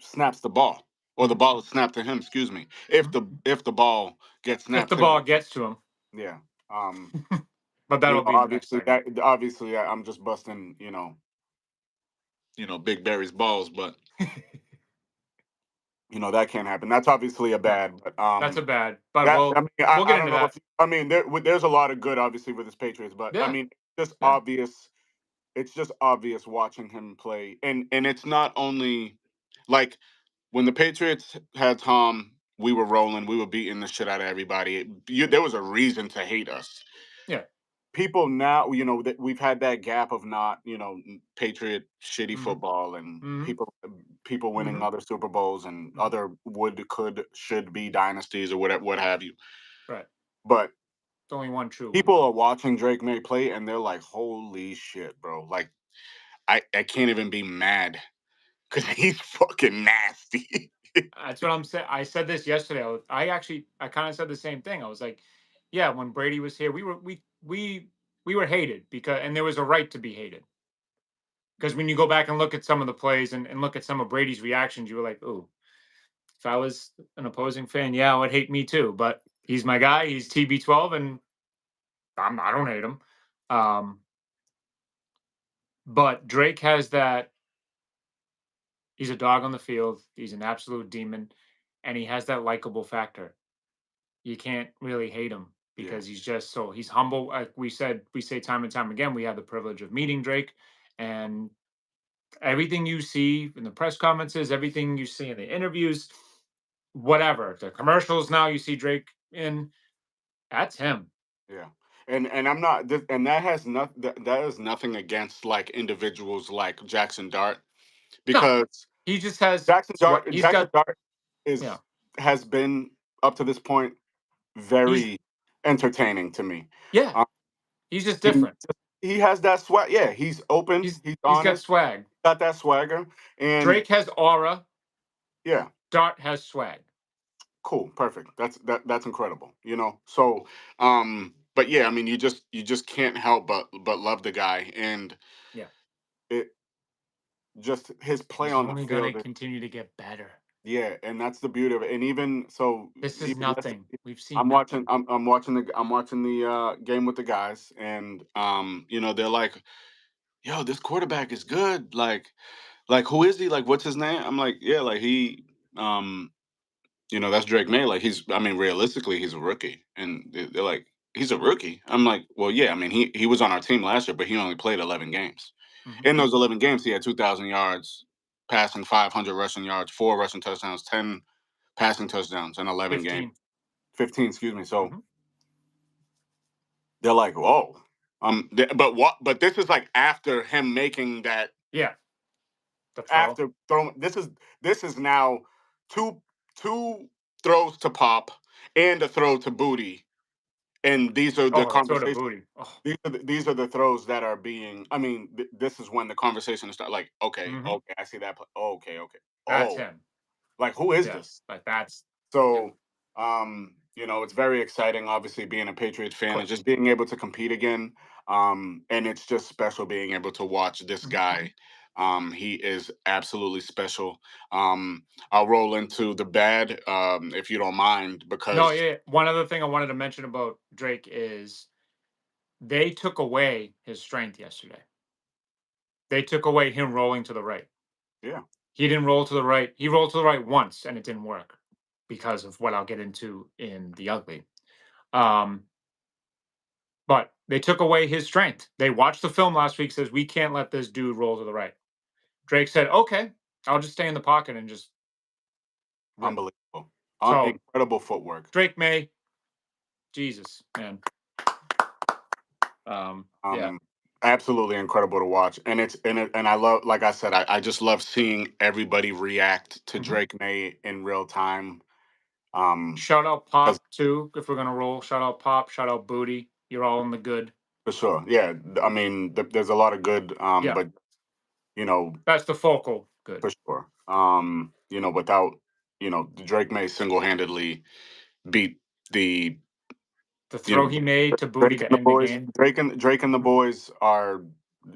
Speaker 2: snaps the ball, or the
Speaker 1: Hmm.
Speaker 2: ball is snapped to him. Excuse me. If the ball gets
Speaker 1: If
Speaker 2: snapped
Speaker 1: the
Speaker 2: to him,
Speaker 1: ball gets to him.
Speaker 2: yeah. Um.
Speaker 1: But that'll be in the next
Speaker 2: Obviously
Speaker 1: segment.
Speaker 2: I'm just busting. Big Barry's balls, but that can't happen. That's obviously a
Speaker 1: No,
Speaker 2: bad, but
Speaker 1: that's a bad. But
Speaker 2: that, I
Speaker 1: we'll
Speaker 2: mean, I,
Speaker 1: we'll
Speaker 2: I
Speaker 1: get
Speaker 2: don't
Speaker 1: into
Speaker 2: know
Speaker 1: that.
Speaker 2: if I mean there's a lot of good obviously with his Patriots, but I
Speaker 1: Yeah.
Speaker 2: mean, just
Speaker 1: Yeah.
Speaker 2: obvious. It's just obvious watching him play, and it's not only like when the Patriots had Tom, we were rolling, we were beating the shit out of everybody. There was a reason to hate us.
Speaker 1: Yeah.
Speaker 2: people now, that we've had that gap of not, Patriot shitty
Speaker 1: Hmm.
Speaker 2: football and
Speaker 1: Hmm.
Speaker 2: people winning
Speaker 1: Hmm.
Speaker 2: other Super Bowls and
Speaker 1: Hmm.
Speaker 2: other could, should be dynasties or whatever, what have you.
Speaker 1: Right.
Speaker 2: But
Speaker 1: It's only one true one.
Speaker 2: people are watching Drake May play and they're like, "Holy shit, bro!" Like, I can't even be mad because he's fucking nasty.
Speaker 1: That's what I'm saying. I said this yesterday. I kind of said the same thing. I was like, yeah, when Brady was here, we were hated because, and there was a right to be hated. Because when you go back and look at some of the plays and look at some of Brady's reactions, you were like, "Ooh, if I was an opposing fan, yeah, I would hate me too." But he's my guy. He's TB12, and I don't hate him. Um, but Drake has that. He's a dog on the field. He's an absolute demon, and he has that likable factor. You can't really hate him
Speaker 2: Yeah,
Speaker 1: because he's humble. Like we say time and time again, we have the privilege of meeting Drake, and everything you see in the press conferences, everything you see in the interviews, whatever the commercials now you see Drake in, that's him.
Speaker 2: yeah. And I'm not, and that has nothing. That is nothing against like individuals like Jackson Dart,
Speaker 1: No,
Speaker 2: because
Speaker 1: he just has
Speaker 2: Jackson
Speaker 1: what
Speaker 2: Dart
Speaker 1: he's
Speaker 2: Jackson
Speaker 1: got.
Speaker 2: Dart
Speaker 1: Yeah,
Speaker 2: has been up to this point
Speaker 1: he's
Speaker 2: very entertaining to me.
Speaker 1: yeah,
Speaker 2: Um,
Speaker 1: he's just
Speaker 2: he
Speaker 1: different.
Speaker 2: he has that swag. Yeah, he's open. He's
Speaker 1: He's got
Speaker 2: honest.
Speaker 1: swag.
Speaker 2: Got that swagger. And
Speaker 1: Drake has aura.
Speaker 2: yeah,
Speaker 1: Dart has swag.
Speaker 2: cool, perfect. That's incredible. So, but yeah, I mean, you just can't help but love the guy, and
Speaker 1: Yeah,
Speaker 2: it just his play
Speaker 1: he's
Speaker 2: on the
Speaker 1: only gonna
Speaker 2: field.
Speaker 1: continue to get better.
Speaker 2: Yeah, and that's the beauty of it. And even so,
Speaker 1: This is
Speaker 2: even
Speaker 1: nothing.
Speaker 2: yesterday,
Speaker 1: We've seen
Speaker 2: I'm watching.
Speaker 1: nothing.
Speaker 2: I'm watching the game with the guys, and they're like, "Yo, this quarterback is good. Like who is he? Like what's his name?" I'm like, "Yeah, like he, um, that's Drake May. Like I mean, realistically, he's a rookie." And they're like, "He's a rookie." I'm like, "Well, yeah. I mean, he was on our team last year, but he only played 11 games.
Speaker 1: Hmm.
Speaker 2: In those 11 games, he had 2,000 yards." Passing 500 rushing yards, 4 rushing touchdowns, 10 passing touchdowns in 11 games.
Speaker 1: 15.
Speaker 2: 15, excuse me. So
Speaker 1: Hmm.
Speaker 2: they're like, whoa. But this is like after him making that,
Speaker 1: Yeah, the throw.
Speaker 2: after throwing, this is now two two throws to Pop and a throw to Booty. And these are the
Speaker 1: Oh, the throw to
Speaker 2: conversations.
Speaker 1: booty. Oh.
Speaker 2: These are the throws that are being. I mean, this is when the conversation starts. Like, okay,
Speaker 1: Hmm.
Speaker 2: okay, I see that. Okay, okay.
Speaker 1: That's
Speaker 2: Oh,
Speaker 1: him.
Speaker 2: like who is
Speaker 1: Yes,
Speaker 2: this?
Speaker 1: like that's yeah.
Speaker 2: So, it's very exciting, obviously, being a Patriots
Speaker 1: Of
Speaker 2: fan and
Speaker 1: course.
Speaker 2: just being able to compete again. And it's just special being able to watch this
Speaker 1: Mhm.
Speaker 2: guy. He is absolutely special. I'll roll into the bad, if you don't mind,
Speaker 1: No,
Speaker 2: because
Speaker 1: yeah. One other thing I wanted to mention about Drake is they took away his strength yesterday. They took away him rolling to the right.
Speaker 2: yeah,
Speaker 1: He didn't roll to the right. He rolled to the right once, and it didn't work because of what I'll get into in the ugly. Um, but they took away his strength. They watched the film last week. Says we can't let this dude roll to the right. Drake said, "Okay, I'll just stay in the pocket and just rip."
Speaker 2: unbelievable,
Speaker 1: So
Speaker 2: incredible footwork.
Speaker 1: Drake May, Jesus, man. Yeah.
Speaker 2: Um, Absolutely incredible to watch, and I love, like I said, I just love seeing everybody react to
Speaker 1: Mhm.
Speaker 2: Drake May in real time. Um,
Speaker 1: Shout out
Speaker 2: 'Cause
Speaker 1: Pop too, if we're gonna roll. Shout out Pop. Shout out Booty. You're all in the good.
Speaker 2: For sure. Yeah. I mean, there's a lot of good,
Speaker 1: Yeah,
Speaker 2: but you know,
Speaker 1: that's the focal good.
Speaker 2: for sure. Without, Drake May single-handedly beat the,
Speaker 1: The
Speaker 2: you know,
Speaker 1: throw he made to Booty
Speaker 2: Drake
Speaker 1: to
Speaker 2: and the
Speaker 1: end the
Speaker 2: boys.
Speaker 1: game.
Speaker 2: Drake and the
Speaker 1: Mhm.
Speaker 2: boys are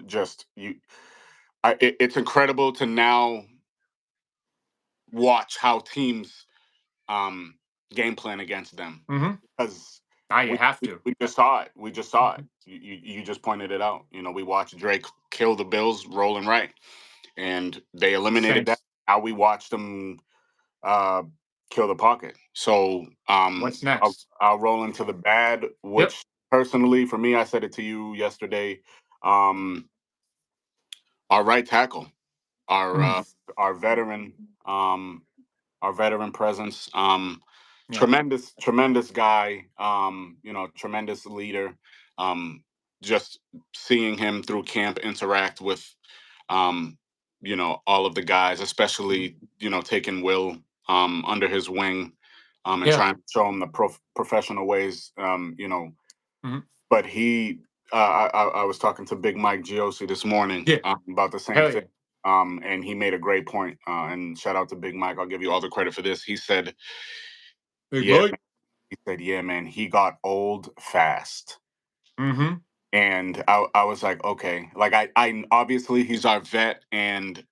Speaker 2: just you. It's incredible to now watch how teams um game plan against them,
Speaker 1: Mhm.
Speaker 2: because
Speaker 1: Now you
Speaker 2: we,
Speaker 1: have
Speaker 2: we
Speaker 1: to.
Speaker 2: we just saw it. We just saw it.
Speaker 1: Mhm.
Speaker 2: You just pointed it out. We watched Drake kill the Bills rolling right, and they
Speaker 1: The
Speaker 2: eliminated that.
Speaker 1: Saints.
Speaker 2: Now we watched them uh, kill the pocket. So
Speaker 1: What's
Speaker 2: I'll,
Speaker 1: next?
Speaker 2: I'll roll into the bad,
Speaker 1: Yep.
Speaker 2: which personally for me, I said it to you yesterday. Um, our right tackle, our
Speaker 1: Mm.
Speaker 2: uh, our veteran, um, our veteran presence.
Speaker 1: Yeah.
Speaker 2: Tremendous, tremendous guy. Tremendous leader. Um, just seeing him through camp interact with, um, all of the guys, especially, taking Will under his wing, and
Speaker 1: Yeah.
Speaker 2: trying to show him the professional ways,
Speaker 1: Mhm.
Speaker 2: but I was talking to Big Mike Giosi this morning
Speaker 1: Yeah.
Speaker 2: about the same
Speaker 1: Hell
Speaker 2: thing.
Speaker 1: yeah.
Speaker 2: And he made a great point. And shout out to Big Mike. I'll give you all the credit for this. He said,
Speaker 1: Big
Speaker 2: "Yeah,
Speaker 1: Mike.
Speaker 2: man." He said, "Yeah, man, he got old fast."
Speaker 1: Mm-hmm.
Speaker 2: And I was like, okay, like I obviously he's our vet, and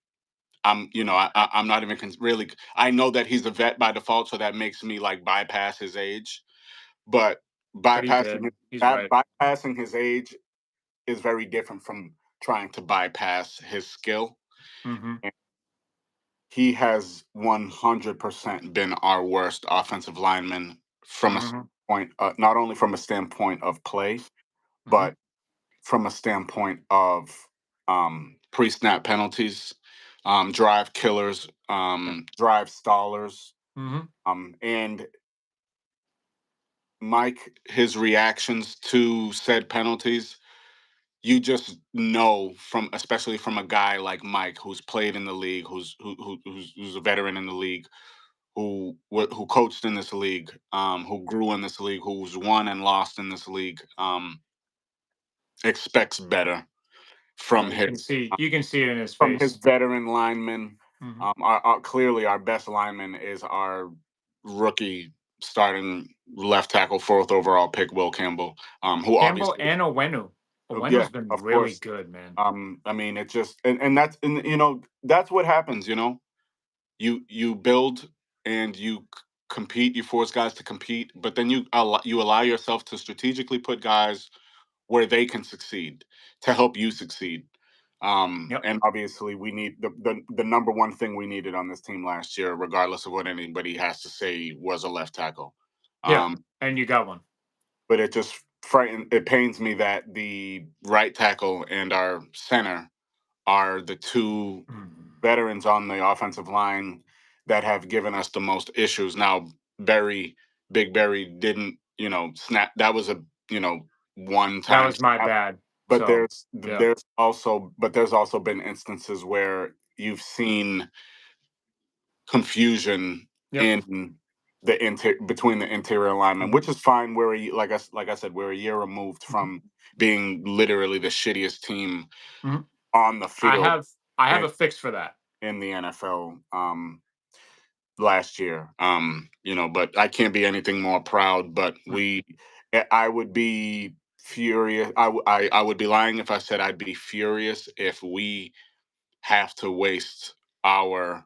Speaker 2: I'm not even really. I know that he's a vet by default, so that makes me like bypass his age. But
Speaker 1: But he
Speaker 2: bypassing
Speaker 1: did. He's right.
Speaker 2: bypassing his age is very different from trying to bypass his skill.
Speaker 1: Mm-hmm.
Speaker 2: And he has 100% been our worst offensive lineman from a
Speaker 1: Mm-hmm.
Speaker 2: point, not only from a standpoint of play,
Speaker 1: Mm-hmm.
Speaker 2: but from a standpoint of pre-snap penalties, drive killers,
Speaker 1: Yeah.
Speaker 2: drive stallers,
Speaker 1: Mm-hmm.
Speaker 2: and Mike, his reactions to said penalties, you just know from, especially from a guy like Mike, who's played in the league, who's a veteran in the league, who coached in this league, who grew in this league, who's won and lost in this league, expects better
Speaker 1: Yeah.
Speaker 2: from
Speaker 1: You
Speaker 2: his
Speaker 1: can see. You can see it in his
Speaker 2: from his
Speaker 1: face.
Speaker 2: veteran linemen.
Speaker 1: Mm-hmm.
Speaker 2: Clearly, our best lineman is our rookie starting left tackle, fourth overall pick, Will Campbell, who
Speaker 1: Campbell
Speaker 2: obviously,
Speaker 1: and Owenu.
Speaker 2: yeah,
Speaker 1: Owenu's been
Speaker 2: of
Speaker 1: really
Speaker 2: course.
Speaker 1: good, man.
Speaker 2: I mean, it just and that's what happens. You build and compete. You force guys to compete, but then you allow yourself to strategically put guys where they can succeed to help you succeed.
Speaker 1: Yep.
Speaker 2: And obviously, we need the number one thing we needed on this team last year, regardless of what anybody has to say, was a left tackle.
Speaker 1: Yeah.
Speaker 2: Um,
Speaker 1: And you got one.
Speaker 2: but it pains me that the right tackle and our center are the two
Speaker 1: Mm.
Speaker 2: veterans on the offensive line that have given us the most issues. Now, Big Berry didn't, snap. That was a, one
Speaker 1: That
Speaker 2: time
Speaker 1: was my
Speaker 2: snap.
Speaker 1: bad.
Speaker 2: But
Speaker 1: So
Speaker 2: there's
Speaker 1: yeah.
Speaker 2: there's also but there's also been instances where you've seen confusion
Speaker 1: Yep.
Speaker 2: in between the interior linemen,
Speaker 1: Mhm.
Speaker 2: which is fine. Like I said, we're a year removed
Speaker 1: Mhm.
Speaker 2: from being literally the shittiest team
Speaker 1: Mhm.
Speaker 2: on the
Speaker 1: I
Speaker 2: field
Speaker 1: have I have
Speaker 2: in,
Speaker 1: a fix for that.
Speaker 2: in the NFL. Last year. But I can't be anything more proud. But
Speaker 1: Mm.
Speaker 2: I would be furious. I would be lying if I said I'd be furious if we have to waste our.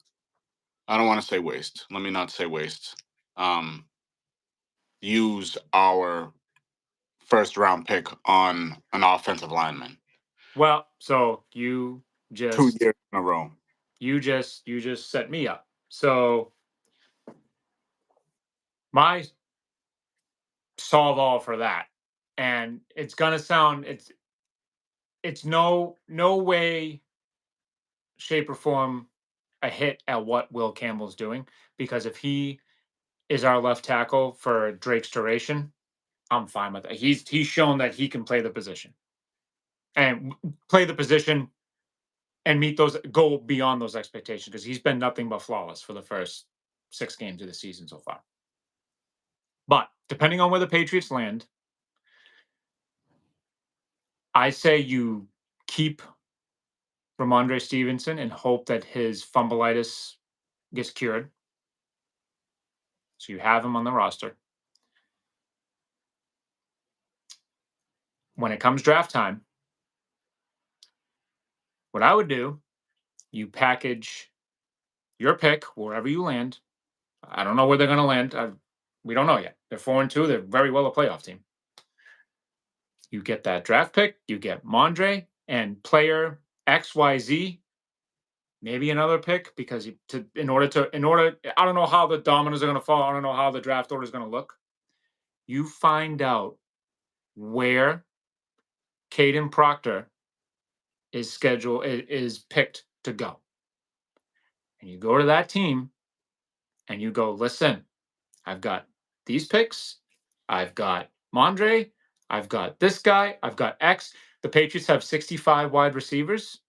Speaker 2: I don't want to say waste. Let me not say waste. Um, use our first round pick on an offensive lineman
Speaker 1: Well, so
Speaker 2: two
Speaker 1: just
Speaker 2: years in a row.
Speaker 1: you just set me up. So my solve all for that, and it's gonna sound it's no way, shape, or form a hit at what Will Campbell's doing, because if he is our left tackle for Drake's duration, I'm fine with it. He's shown that he can play the position and play the position and meet those, go beyond those expectations, because he's been nothing but flawless for the first 6 games of the season so far. But depending on where the Patriots land, I say you keep Ramondre Stevenson and hope that his fumbleitis gets cured. So you have him on the roster. When it comes draft time, what I would do, you package your pick wherever you land. I don't know where they're going to land. We don't know yet. They're 4-2. They're very well a playoff team. You get that draft pick, you get Mondre and player XYZ, maybe another pick, because in order, I don't know how the dominoes are going to fall. I don't know how the draft order is going to look. You find out where Caden Proctor is picked to go, and you go to that team and you go, listen, I've got these picks, I've got Mondre, I've got this guy. I've got X. The Patriots have 65 wide receivers.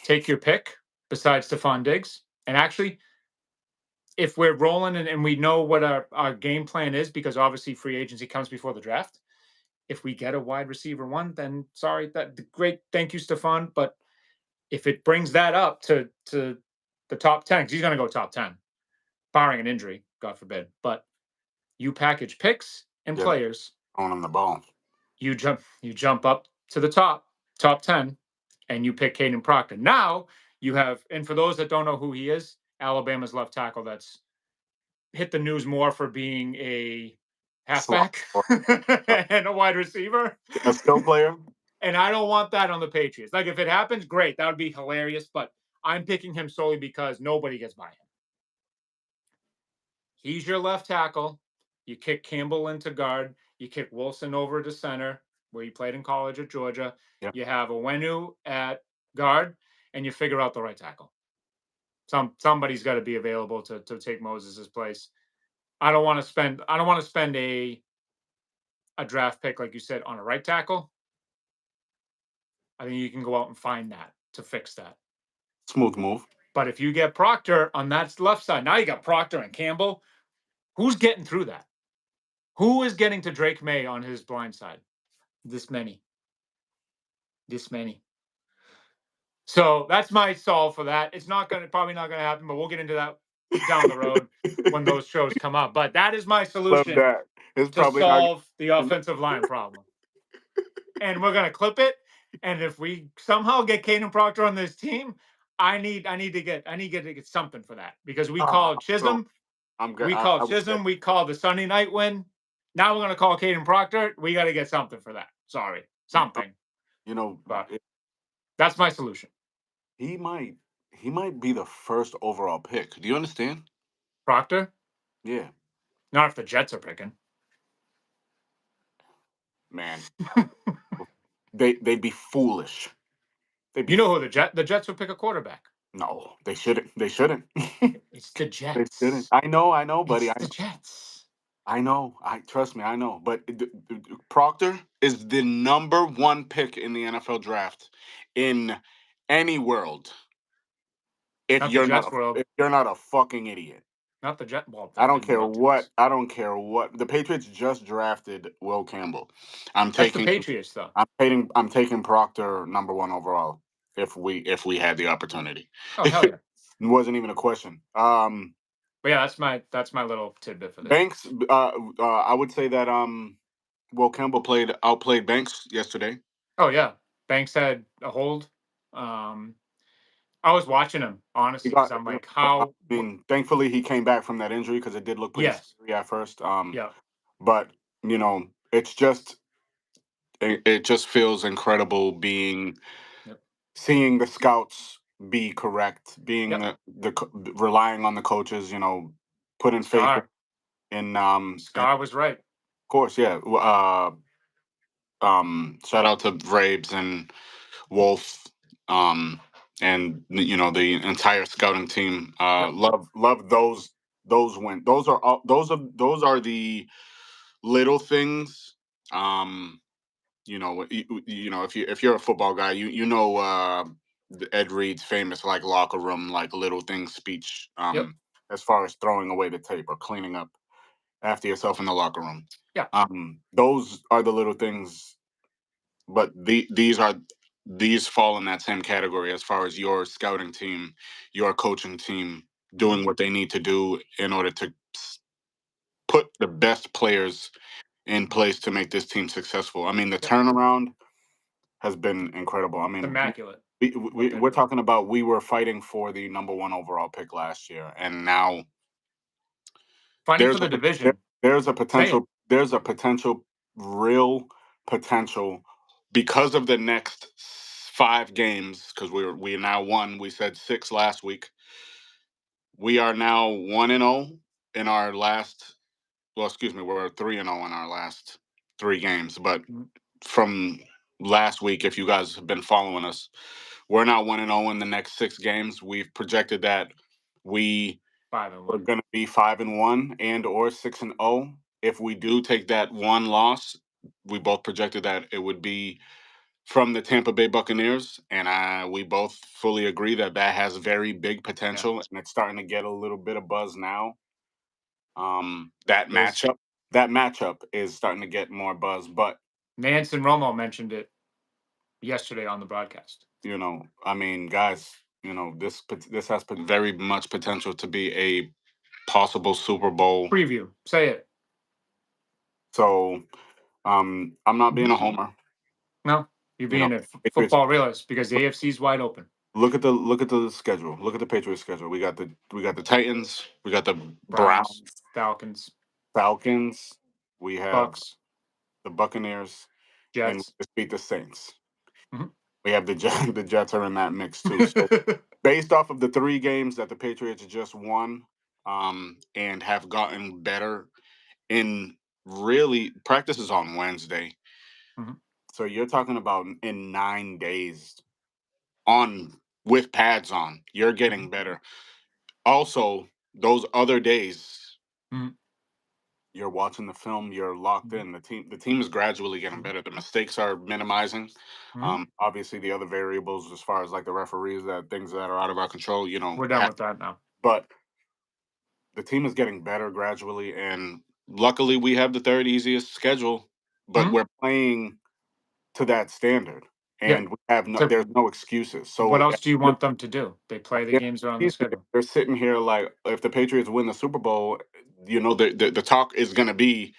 Speaker 1: Take your pick besides Stephon Diggs. And actually, if we're rolling and we know what our game plan is, because obviously free agency comes before the draft. If we get a wide receiver one, then sorry, that great. Thank you, Stephon. But if it brings that up to the top 10, because he's going to go top 10, barring an injury, God forbid. But you package picks and
Speaker 2: Yeah,
Speaker 1: players,
Speaker 2: throwing him the ball.
Speaker 1: you jump up to the top 10, and you pick Caden Proctor. Now you have, and for those that don't know who he is, Alabama's left tackle that's hit the news more for being a
Speaker 2: Slot.
Speaker 1: halfback and a wide receiver.
Speaker 2: A skill player.
Speaker 1: And I don't want that on the Patriots. Like, if it happens, great. That would be hilarious. But I'm picking him solely because nobody gets by him. He's your left tackle. You kick Campbell into guard. You kick Wilson over to center, where he played in college at Georgia.
Speaker 2: Yep.
Speaker 1: You have Owenu at guard, and you figure out the right tackle. Somebody's got to be available to take Moses' place. I don't want to spend a draft pick, like you said, on a right tackle. I think you can go out and find that to fix that.
Speaker 2: Smooth move.
Speaker 1: But if you get Proctor on that left side, now you got Proctor and Campbell. Who's getting through that? Who is getting to Drake May on his blind side? This many. So that's my solve for that. It's probably not gonna happen, but we'll get into that down the road when those shows come up. But that is my
Speaker 2: Love
Speaker 1: solution
Speaker 2: that. It's
Speaker 1: to
Speaker 2: probably not.
Speaker 1: solve the offensive line problem. And we're gonna clip it. And if we somehow get Caden Proctor on this team, I need to get something for that, because we called Chisholm.
Speaker 2: I'm good.
Speaker 1: We called Chisholm. We called the Sunday night win. Now we're gonna call Caden Proctor. We got to get something for that. Sorry, something.
Speaker 2: You know,
Speaker 1: But that's my solution.
Speaker 2: he might be the first overall pick. Do you understand?
Speaker 1: Proctor,
Speaker 2: Yeah,
Speaker 1: not if the Jets are picking.
Speaker 2: man. They'd be foolish.
Speaker 1: You know who the Jets would pick a quarterback.
Speaker 2: No, they shouldn't. They shouldn't.
Speaker 1: It's the
Speaker 2: They
Speaker 1: Jets.
Speaker 2: shouldn't. I know, buddy.
Speaker 1: It's the Jets.
Speaker 2: I know. Trust me. I know. But Proctor is the number one pick in the NFL draft in any world. If
Speaker 1: Not the
Speaker 2: you're
Speaker 1: Jets world.
Speaker 2: if you're not a fucking idiot.
Speaker 1: Not the Jet. Well,
Speaker 2: I don't
Speaker 1: then
Speaker 2: care
Speaker 1: what
Speaker 2: what.
Speaker 1: teams?
Speaker 2: I don't care what. The Patriots just drafted Will Campbell.
Speaker 1: That's the Patriots, though.
Speaker 2: I'm taking Proctor number one overall if we had the opportunity.
Speaker 1: Oh, hell yeah.
Speaker 2: It wasn't even a question.
Speaker 1: But yeah, that's my little tidbit for this.
Speaker 2: Banks. I would say that Will Campbell outplayed Banks yesterday.
Speaker 1: Oh yeah, Banks had a hold. I was watching him honestly because I'm like, how?
Speaker 2: I mean, thankfully he came back from that injury because it did look pretty
Speaker 1: Yes.
Speaker 2: scary at first.
Speaker 1: Yeah.
Speaker 2: But it just feels incredible seeing the scouts be correct, being relying on the coaches, putting faith
Speaker 1: Scar.
Speaker 2: in
Speaker 1: Scar was right.
Speaker 2: Of course, yeah. Shout out to Vrabes and Wolf, and the entire scouting team. Love those wins. Those are the little things. If you're a football guy, Ed Reed's famous like locker room like little things speech. As far as throwing away the tape or cleaning up after yourself in the locker room.
Speaker 1: Yeah.
Speaker 2: Those are the little things, but these fall in that same category as far as your scouting team, your coaching team doing what they need to do in order to put the best players in place to make this team successful. I mean, the turnaround has been incredible. I mean,
Speaker 1: Immaculate.
Speaker 2: We're talking about we were fighting for the number one overall pick last year, and now
Speaker 1: fighting for the division.
Speaker 2: There's a potential. There's a potential, real potential, because of the next 5 games. Because we now won. We said 6 last week. We are now 1-0 in our last. Well, excuse me, we're 3-0 in our last 3 games. But from last week, if you guys have been following us, we're now 1-0 in the next 6 games. We've projected that we're going to be 5-1 and or 6-0. If we do take that one loss, we both projected that it would be from the Tampa Bay Buccaneers, and we both fully agree that that has very big potential, and it's starting to get a little bit of buzz now. That
Speaker 1: Yes.
Speaker 2: matchup is starting to get more buzz, but
Speaker 1: Nance and Romo mentioned it yesterday on the broadcast.
Speaker 2: I mean, guys, this has very much potential to be a possible Super Bowl.
Speaker 1: Preview. Say it.
Speaker 2: So, I'm not being a homer.
Speaker 1: No, you're
Speaker 2: You know,
Speaker 1: being a
Speaker 2: Patriots.
Speaker 1: football realist because the AFC is wide open.
Speaker 2: Look at the schedule. Look at the Patriots schedule. We got the Titans. We got the
Speaker 1: Browns,
Speaker 2: Browns,
Speaker 1: Falcons,
Speaker 2: Falcons. We have
Speaker 1: Bucks,
Speaker 2: the Buccaneers, and we
Speaker 1: Jets.
Speaker 2: just beat the Saints.
Speaker 1: Mhm.
Speaker 2: We have the Jets. The Jets are in that mix too. So based off of the 3 games that the Patriots just won, and have gotten better in really practice is on Wednesday.
Speaker 1: Mhm.
Speaker 2: So you're talking about in 9 days on with pads on, you're getting better. Also, those other days,
Speaker 1: Mhm.
Speaker 2: you're watching the film, you're locked
Speaker 1: Mhm.
Speaker 2: in. The team is gradually getting better. The mistakes are minimizing.
Speaker 1: Mhm.
Speaker 2: Obviously, the other variables, as far as like the referees, that things that are out of our control,
Speaker 1: We're done with that now.
Speaker 2: but the team is getting better gradually, and luckily, we have the third easiest schedule, but
Speaker 1: Mhm.
Speaker 2: we're playing to that standard,
Speaker 1: Yeah.
Speaker 2: and we have
Speaker 1: So
Speaker 2: there's no excuses.
Speaker 1: what
Speaker 2: So
Speaker 1: else do you want them to do? They play the
Speaker 2: yeah,
Speaker 1: games around the schedule.
Speaker 2: they're sitting here like, if the Patriots win the Super Bowl, the talk is going to be,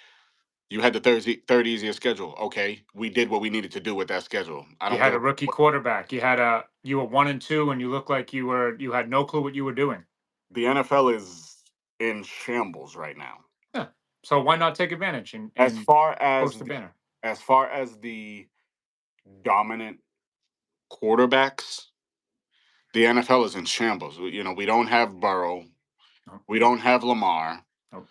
Speaker 2: you had the third easiest schedule. Okay, we did what we needed to do with that schedule. I
Speaker 1: You
Speaker 2: don't
Speaker 1: had
Speaker 2: give
Speaker 1: a
Speaker 2: a
Speaker 1: rookie
Speaker 2: what
Speaker 1: quarterback. You were 1-2, and you looked like you had no clue what you were doing.
Speaker 2: the NFL is in shambles right now.
Speaker 1: Yeah. So why not take advantage and,
Speaker 2: As
Speaker 1: and
Speaker 2: far as
Speaker 1: post the
Speaker 2: the,
Speaker 1: banner?
Speaker 2: as far as the dominant quarterbacks, the NFL is in shambles. We don't have Burrow.
Speaker 1: No,
Speaker 2: We don't have Lamar.
Speaker 1: no.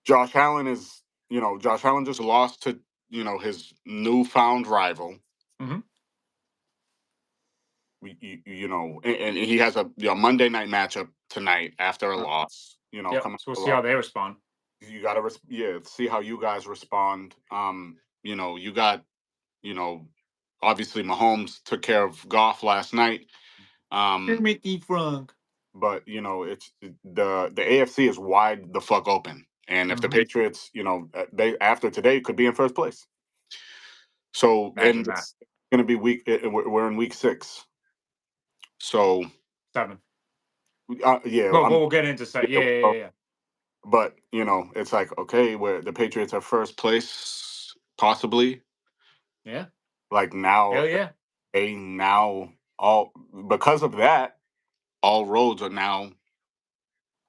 Speaker 2: Josh Allen Josh Allen just lost to, his newfound rival.
Speaker 1: Mhm.
Speaker 2: And he has a Monday night matchup tonight after a loss.
Speaker 1: Yep.
Speaker 2: Coming
Speaker 1: So we'll
Speaker 2: off a
Speaker 1: see how
Speaker 2: loss.
Speaker 1: they respond.
Speaker 2: You got to see how you guys respond. You got, you know, obviously Mahomes took care of Goff last night. Um,
Speaker 1: Timothy Frank.
Speaker 2: but it's the AFC is wide the fuck open, and if the
Speaker 1: Mhm.
Speaker 2: Patriots, they after today could be in first place. So,
Speaker 1: Imagine
Speaker 2: and
Speaker 1: that.
Speaker 2: it's going to be we're in week 6. So,
Speaker 1: 7.
Speaker 2: yeah,
Speaker 1: Well, we'll get into say. Yeah,
Speaker 2: yeah,
Speaker 1: yeah, yeah.
Speaker 2: but it's like, okay, where the Patriots are first place, possibly.
Speaker 1: Yeah.
Speaker 2: Like now,
Speaker 1: Hell yeah.
Speaker 2: now all because of that, all roads are now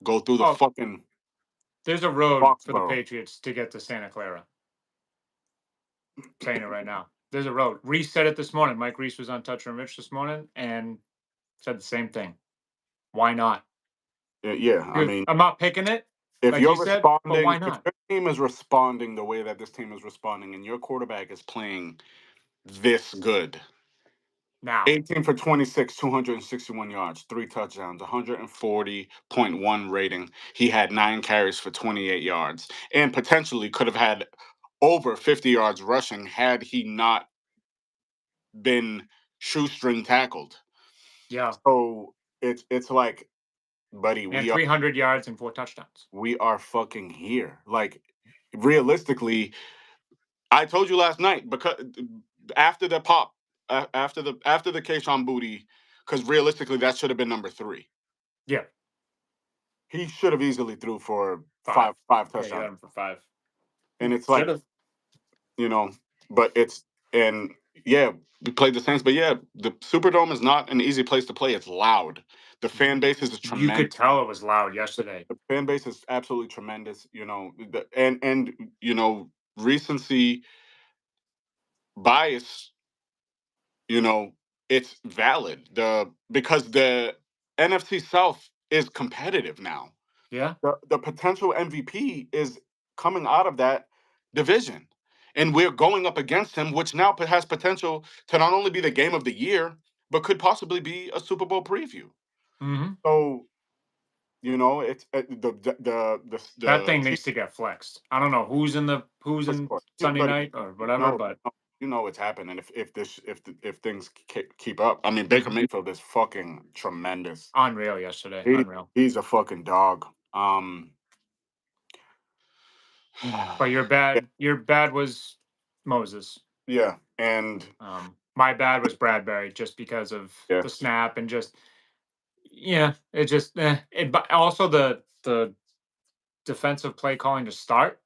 Speaker 2: go through the
Speaker 1: Oh,
Speaker 2: fucking
Speaker 1: there's a road for the
Speaker 2: Foxborough.
Speaker 1: Patriots to get to Santa Clara. Saying it right now. There's a road. Reese said it this morning. Mike Reese was on Touch and Rich this morning and said the same thing. Why not?
Speaker 2: Yeah, I
Speaker 1: Dude,
Speaker 2: mean,
Speaker 1: I'm not picking it,
Speaker 2: if
Speaker 1: like he
Speaker 2: you're
Speaker 1: said, but
Speaker 2: responding,
Speaker 1: why
Speaker 2: if
Speaker 1: not?
Speaker 2: your team is responding the way that this team is responding, and your quarterback is playing this good,
Speaker 1: Now.
Speaker 2: 18 for 26, 261 yards, 3 touchdowns, 140.1 rating. He had 9 carries for 28 yards, and potentially could have had over 50 yards rushing had he not been shoestring tackled.
Speaker 1: Yeah.
Speaker 2: So it's like, buddy,
Speaker 1: And 300 yards and 4 touchdowns.
Speaker 2: we are fucking here. Like, realistically, I told you last night, because after the pop, after the Kayshawn Booty, because realistically that should have been number 3.
Speaker 1: Yeah.
Speaker 2: He should have easily threw for
Speaker 1: 5.
Speaker 2: five
Speaker 1: Yeah, you got
Speaker 2: touchdowns.
Speaker 1: him for 5.
Speaker 2: And it's
Speaker 1: Should
Speaker 2: like,
Speaker 1: have.
Speaker 2: you know, but it's and yeah, we played the Saints, but yeah, the Superdome is not an easy place to play. It's loud. The fan base is
Speaker 1: You
Speaker 2: tremendous.
Speaker 1: could tell it was loud yesterday.
Speaker 2: The fan base is absolutely tremendous. And recency bias, you know, it's valid. Because the NFC South is competitive now.
Speaker 1: Yeah.
Speaker 2: The potential MVP is coming out of that division. And we're going up against him, which now has potential to not only be the game of the year, but could possibly be a Super Bowl preview.
Speaker 1: Mm-hmm.
Speaker 2: So You know, it's
Speaker 1: That
Speaker 2: the
Speaker 1: thing
Speaker 2: Chiefs
Speaker 1: needs to get flexed. I don't know who's
Speaker 2: for
Speaker 1: in
Speaker 2: sure.
Speaker 1: Sunday
Speaker 2: But
Speaker 1: night or
Speaker 2: you
Speaker 1: whatever,
Speaker 2: know,
Speaker 1: but
Speaker 2: you know it's happening if things keep up. I mean, Baker
Speaker 1: mhm.
Speaker 2: Mayfield is fucking tremendous.
Speaker 1: Unreal yesterday.
Speaker 2: He
Speaker 1: Unreal.
Speaker 2: he's a fucking dog.
Speaker 1: But
Speaker 2: Yeah,
Speaker 1: your bad was Moses.
Speaker 2: yeah, and
Speaker 1: My bad was Bradbury just because of
Speaker 2: yeah,
Speaker 1: the snap and just yeah, it just but also the defensive play calling to start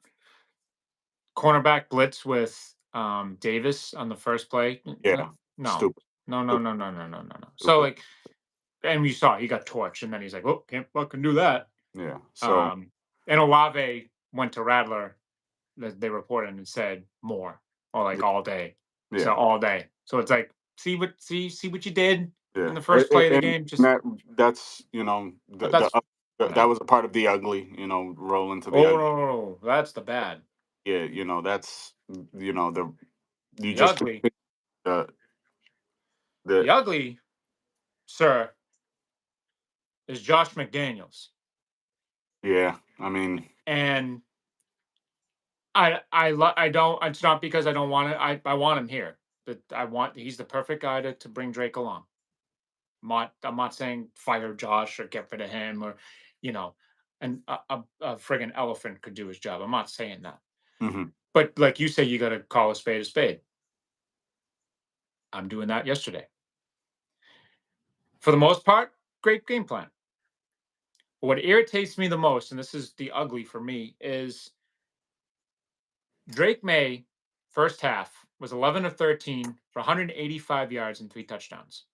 Speaker 1: cornerback blitz with Davis on the first play.
Speaker 2: yeah,
Speaker 1: No,
Speaker 2: stupid,
Speaker 1: no, no,
Speaker 2: stupid,
Speaker 1: no, no, no, no, no, no. So
Speaker 2: stupid.
Speaker 1: like, and we saw he got torched, and then he's like, "Oh, can't fucking do that."
Speaker 2: Yeah. So
Speaker 1: Um, and Olave went to Rattler, that they reported and said more, or like
Speaker 2: yeah,
Speaker 1: all day, so
Speaker 2: yeah,
Speaker 1: all day. So it's like, see what you did in
Speaker 2: yeah.
Speaker 1: the first play of the game. Just
Speaker 2: That's
Speaker 1: but that's
Speaker 2: that
Speaker 1: whatever.
Speaker 2: was a part of the ugly. Roll into the
Speaker 1: Oh
Speaker 2: ugly.
Speaker 1: no, no, no, that's the bad.
Speaker 2: Yeah. That's the you
Speaker 1: The
Speaker 2: just
Speaker 1: ugly,
Speaker 2: continue the
Speaker 1: the ugly, sir, is Josh McDaniels,
Speaker 2: yeah. I mean,
Speaker 1: and I don't. It's not because I don't want it. I want him here. But I want he's the perfect guy to bring Drake along. I'm not saying fire Josh or get rid of him or, you know, and a friggin' elephant could do his job. I'm not saying that.
Speaker 2: mhm,
Speaker 1: But like you say, you got to call a spade a spade. I'm doing that yesterday. For the most part, great game plan. What irritates me the most, and this is the ugly for me, is Drake May, first half, was 11 of 13 for 185 yards and 3 touchdowns.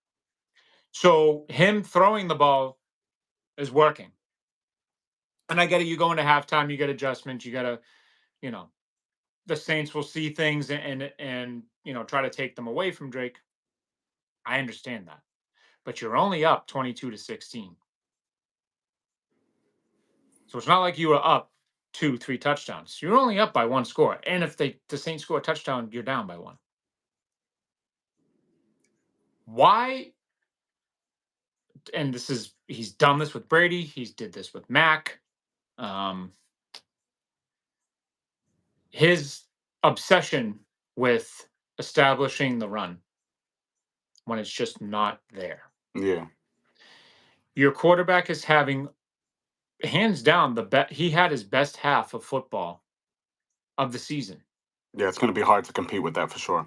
Speaker 1: So him throwing the ball is working. And I get it. You go into halftime, you get adjustments, you got to, you know, the Saints will see things and try to take them away from Drake. I understand that, but you're only up 22-16, so it's not like you were up 2, 3 touchdowns. You're only up by one score, and if the Saints score a touchdown, you're down by one. Why? And this is he's done this with Brady. He's did this with Mac. Um, his obsession with establishing the run when it's just not there.
Speaker 2: yeah,
Speaker 1: Your quarterback is having hands down the bet he had his best half of football of the season.
Speaker 2: yeah. It's gonna be hard to compete with that for sure.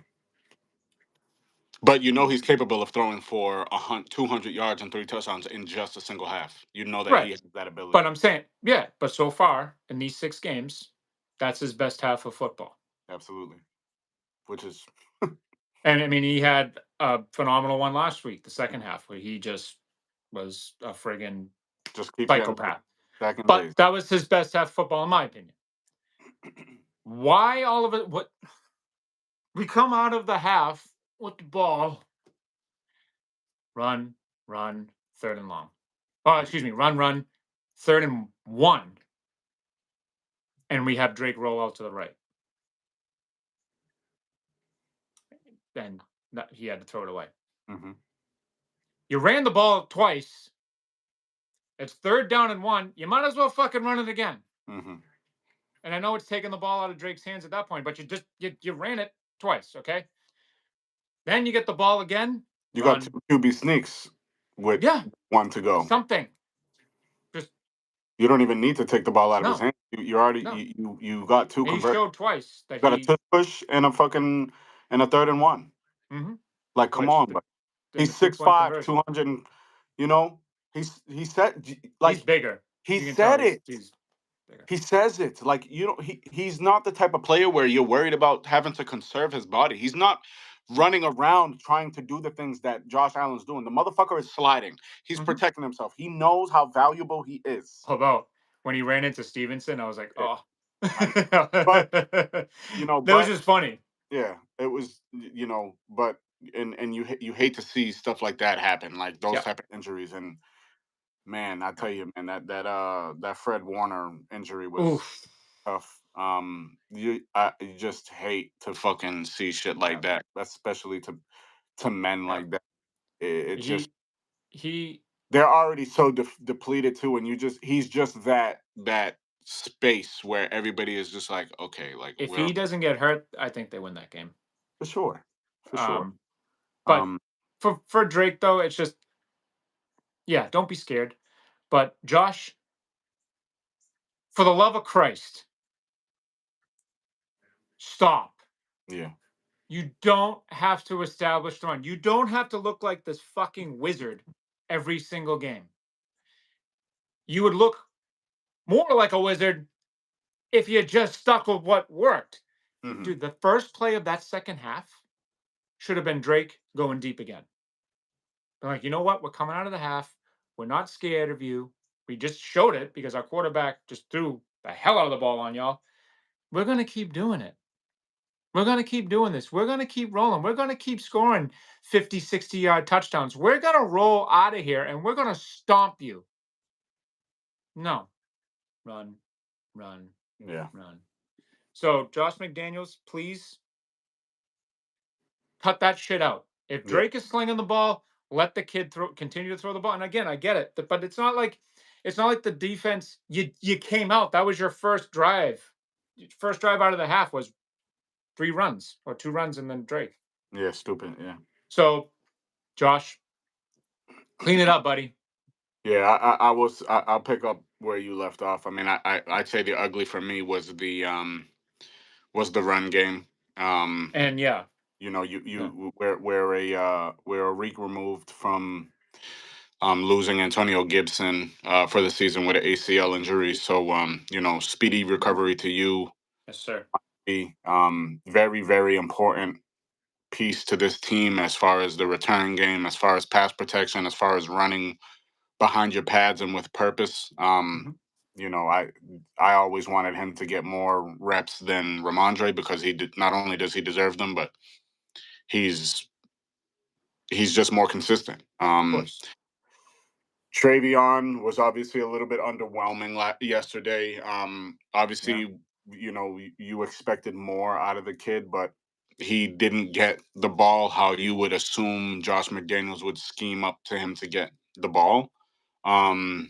Speaker 2: But he's capable of throwing for 200 yards and 3 touchdowns in just a single half. You know that he
Speaker 1: Right.
Speaker 2: has that
Speaker 1: But
Speaker 2: ability.
Speaker 1: I'm saying, yeah, but so far in these 6 games, that's his best half of football.
Speaker 2: Absolutely. Which is
Speaker 1: And I mean, he had a phenomenal one last week, the second half, where he just was a friggin'
Speaker 2: just keeps getting
Speaker 1: psychopath.
Speaker 2: back in
Speaker 1: But
Speaker 2: lazy.
Speaker 1: that was his best half of football, in my opinion. Why all of it? What we come out of the half with the ball, run, run, third and long. Oh, excuse me, run, run, third and one, and we have Drake roll out to the right, and he had to throw it away.
Speaker 2: Hmm.
Speaker 1: You ran the ball twice. It's third down and one. You might as well fucking run it again.
Speaker 2: Hmm.
Speaker 1: And I know it's taking the ball out of Drake's hands at that point, but you ran it twice, okay? Then you get the ball again,
Speaker 2: You got
Speaker 1: run.
Speaker 2: two QB sneaks with
Speaker 1: Yeah,
Speaker 2: one to go.
Speaker 1: something. Just
Speaker 2: You don't even need to take the ball out of his
Speaker 1: no,
Speaker 2: hand. You already
Speaker 1: no.
Speaker 2: you got two
Speaker 1: And he
Speaker 2: conversions.
Speaker 1: showed twice that
Speaker 2: You got a
Speaker 1: he,
Speaker 2: tush push and a fucking and a third and one.
Speaker 1: mhm,
Speaker 2: Like, come
Speaker 1: which
Speaker 2: on, but
Speaker 1: in the
Speaker 2: he's
Speaker 1: 2 point
Speaker 2: 6'5",
Speaker 1: conversion,
Speaker 2: 200. You know, he said
Speaker 1: he's
Speaker 2: like
Speaker 1: bigger.
Speaker 2: he
Speaker 1: You can tell
Speaker 2: said it.
Speaker 1: he's bigger.
Speaker 2: He says it like he's not the type of player where you're worried about having to conserve his body. He's not
Speaker 1: No.
Speaker 2: running around trying to do the things that Josh Allen's doing. The motherfucker is sliding. He's
Speaker 1: Hmm.
Speaker 2: protecting himself. He knows how valuable he is.
Speaker 1: Although when he ran into Stevenson, I was like,
Speaker 2: Yeah,
Speaker 1: oh,
Speaker 2: I know. But
Speaker 1: that was
Speaker 2: but
Speaker 1: just funny.
Speaker 2: yeah, it was but and you hate to see stuff like that happen, like those
Speaker 1: Yeah.
Speaker 2: type of injuries. And man, I tell you, man, that Fred Warner injury was
Speaker 1: Oof.
Speaker 2: tough. You just hate to fucking see shit
Speaker 1: Yeah.
Speaker 2: like that, especially to men
Speaker 1: Yeah.
Speaker 2: like that. It just
Speaker 1: He he
Speaker 2: they're already so depleted too, and he's just that space where everybody is just like, okay, like
Speaker 1: If
Speaker 2: we're
Speaker 1: he doesn't get hurt, I think they win that game.
Speaker 2: for sure, for sure.
Speaker 1: Um, but
Speaker 2: Um,
Speaker 1: for Drake though, it's just yeah, don't be scared. But Josh, for the love of Christ, stop.
Speaker 2: yeah,
Speaker 1: You don't have to establish the run. You don't have to look like this fucking wizard every single game. You would look more like a wizard if you just stuck with what worked.
Speaker 2: hmm
Speaker 1: Dude, the first play of that second half should have been Drake going deep again. They're like, you know what? We're coming out of the half. We're not scared of you. We just showed it because our quarterback just threw the hell out of the ball on y'all. We're going to keep doing it. We're going to keep doing this. We're going to keep rolling. We're going to keep scoring 50, 60-yard touchdowns. We're going to roll out of here and we're going to stomp you. No. Run, run,
Speaker 2: yeah,
Speaker 1: run. So, Josh McDaniels, please cut that shit out. If
Speaker 2: yeah.
Speaker 1: Drake is slinging the ball, let the kid continue to throw the ball. And again, I get it, but it's not like the defense you came out. That was your first drive. First drive out of the half was 3 runs or 2 runs and then Drake.
Speaker 2: Yeah, stupid. Yeah,
Speaker 1: So, Josh, clean it up, buddy.
Speaker 2: yeah. I'll pick up where you left off. I mean, I'd say the ugly for me was the run game.
Speaker 1: And yeah,
Speaker 2: You know,
Speaker 1: yeah,
Speaker 2: we're a week removed from losing Antonio Gibson for the season with an ACL injury. So you know, speedy recovery to you.
Speaker 1: yes, sir.
Speaker 2: Very very important piece to this team as far as the return game, as far as pass protection, as far as running behind your pads and with purpose.
Speaker 1: Mhm.
Speaker 2: You know, I always wanted him to get more reps than Ramondre because he did not only does he deserve them, but he's he's just more consistent.
Speaker 1: Of course.
Speaker 2: Travion was obviously a little bit underwhelming yesterday.
Speaker 1: Yeah.
Speaker 2: Obviously, you know, you expected more out of the kid, but he didn't get the ball how you would assume Josh McDaniels would scheme up to him to get the ball. Um,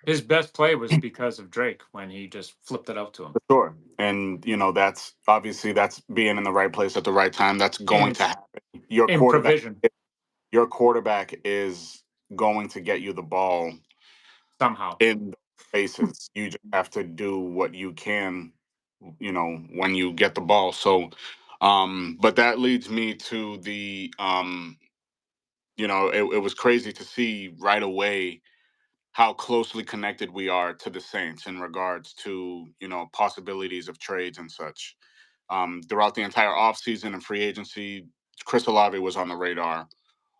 Speaker 1: His best play was because of Drake when he just flipped it out to him.
Speaker 2: for sure. And, you know, that's obviously that's being in the right place at the right time. That's
Speaker 1: And
Speaker 2: going to
Speaker 1: it's
Speaker 2: happen. Your
Speaker 1: in
Speaker 2: quarterback,
Speaker 1: provision
Speaker 2: your quarterback is going to get you the ball
Speaker 1: somehow.
Speaker 2: in spaces. You just have to do what you can, you know, when you get the ball. So, but that leads me to the, you know, it was crazy to see right away how closely connected we are to the Saints in regards to, you know, possibilities of trades and such. Throughout the entire offseason and free agency, Chris Olave was on the radar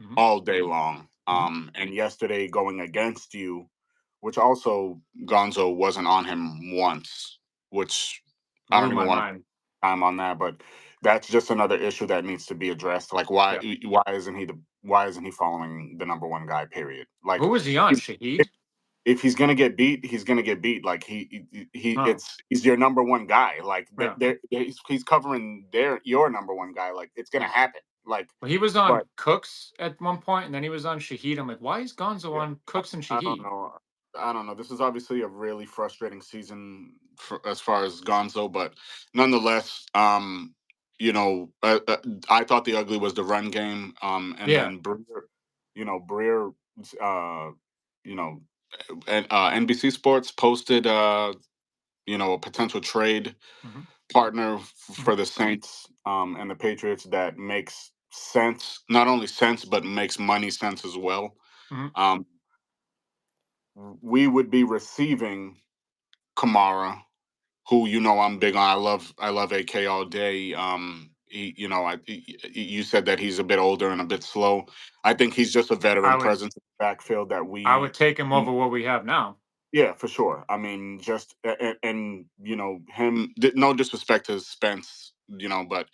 Speaker 1: Mhm,
Speaker 2: all day long.
Speaker 1: mhm.
Speaker 2: And yesterday going against you, which also Gonzo wasn't on him once, which I
Speaker 1: Blew
Speaker 2: don't even
Speaker 1: my
Speaker 2: want
Speaker 1: mind.
Speaker 2: to time on that, but that's just another issue that needs to be addressed. Like
Speaker 1: Yeah.
Speaker 2: why isn't he following the number one guy? Period. Like
Speaker 1: Who was he on?
Speaker 2: if,
Speaker 1: Shahid?
Speaker 2: if he's gonna get beat, he's gonna get beat. Like
Speaker 1: Oh,
Speaker 2: he's your number one guy. Like
Speaker 1: yeah.
Speaker 2: he's covering your number one guy. Like it's gonna
Speaker 1: Yeah.
Speaker 2: happen. Like
Speaker 1: Well, he was
Speaker 2: but
Speaker 1: on Cooks at one point, and then he was on Shahid. I'm like, why is Gonzo
Speaker 2: yeah,
Speaker 1: on Cooks and
Speaker 2: I don't
Speaker 1: Shahid?
Speaker 2: know. I don't know. This is obviously a really frustrating season as far as Gonzo, but nonetheless, you know, I thought the ugly was the run game, and
Speaker 1: Yeah.
Speaker 2: then Breer, you know, Breer, you know, and NBC Sports posted, you know, a potential trade
Speaker 1: Hmm.
Speaker 2: partner
Speaker 1: Hmm.
Speaker 2: for the Saints and the Patriots that makes sense, not only sense but makes money sense as well.
Speaker 1: Hmm.
Speaker 2: Um, we would be receiving Kamara, who you know I'm big on. I love AK all day. You know, you said that he's a bit older and a bit slow. I think he's just a
Speaker 1: I
Speaker 2: veteran
Speaker 1: would
Speaker 2: presence in the backfield that
Speaker 1: I would take him over what we have now.
Speaker 2: yeah, for sure. I mean, just and you know him. No disrespect to Spence, you know, but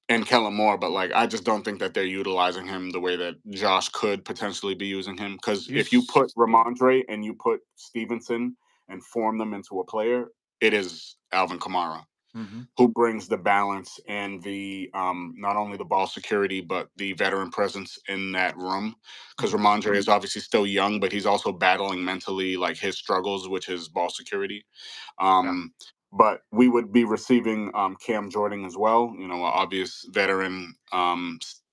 Speaker 2: and Kellen Moore, but like I just don't think that they're utilizing him the way that Josh could potentially be using him. Because
Speaker 1: You,
Speaker 2: if you put
Speaker 1: yeah.
Speaker 2: Ramondre and you put Stevenson and form them into a player, it is Alvin Kamara.
Speaker 1: Hmm.
Speaker 2: who brings the balance and the not only the ball security but the veteran presence in that room. Because Ramondre is obviously still young, but he's also battling mentally like his struggles, which is ball security.
Speaker 1: Yeah.
Speaker 2: Um, but we would be receiving Cam Jordan as well, you know, an obvious veteran,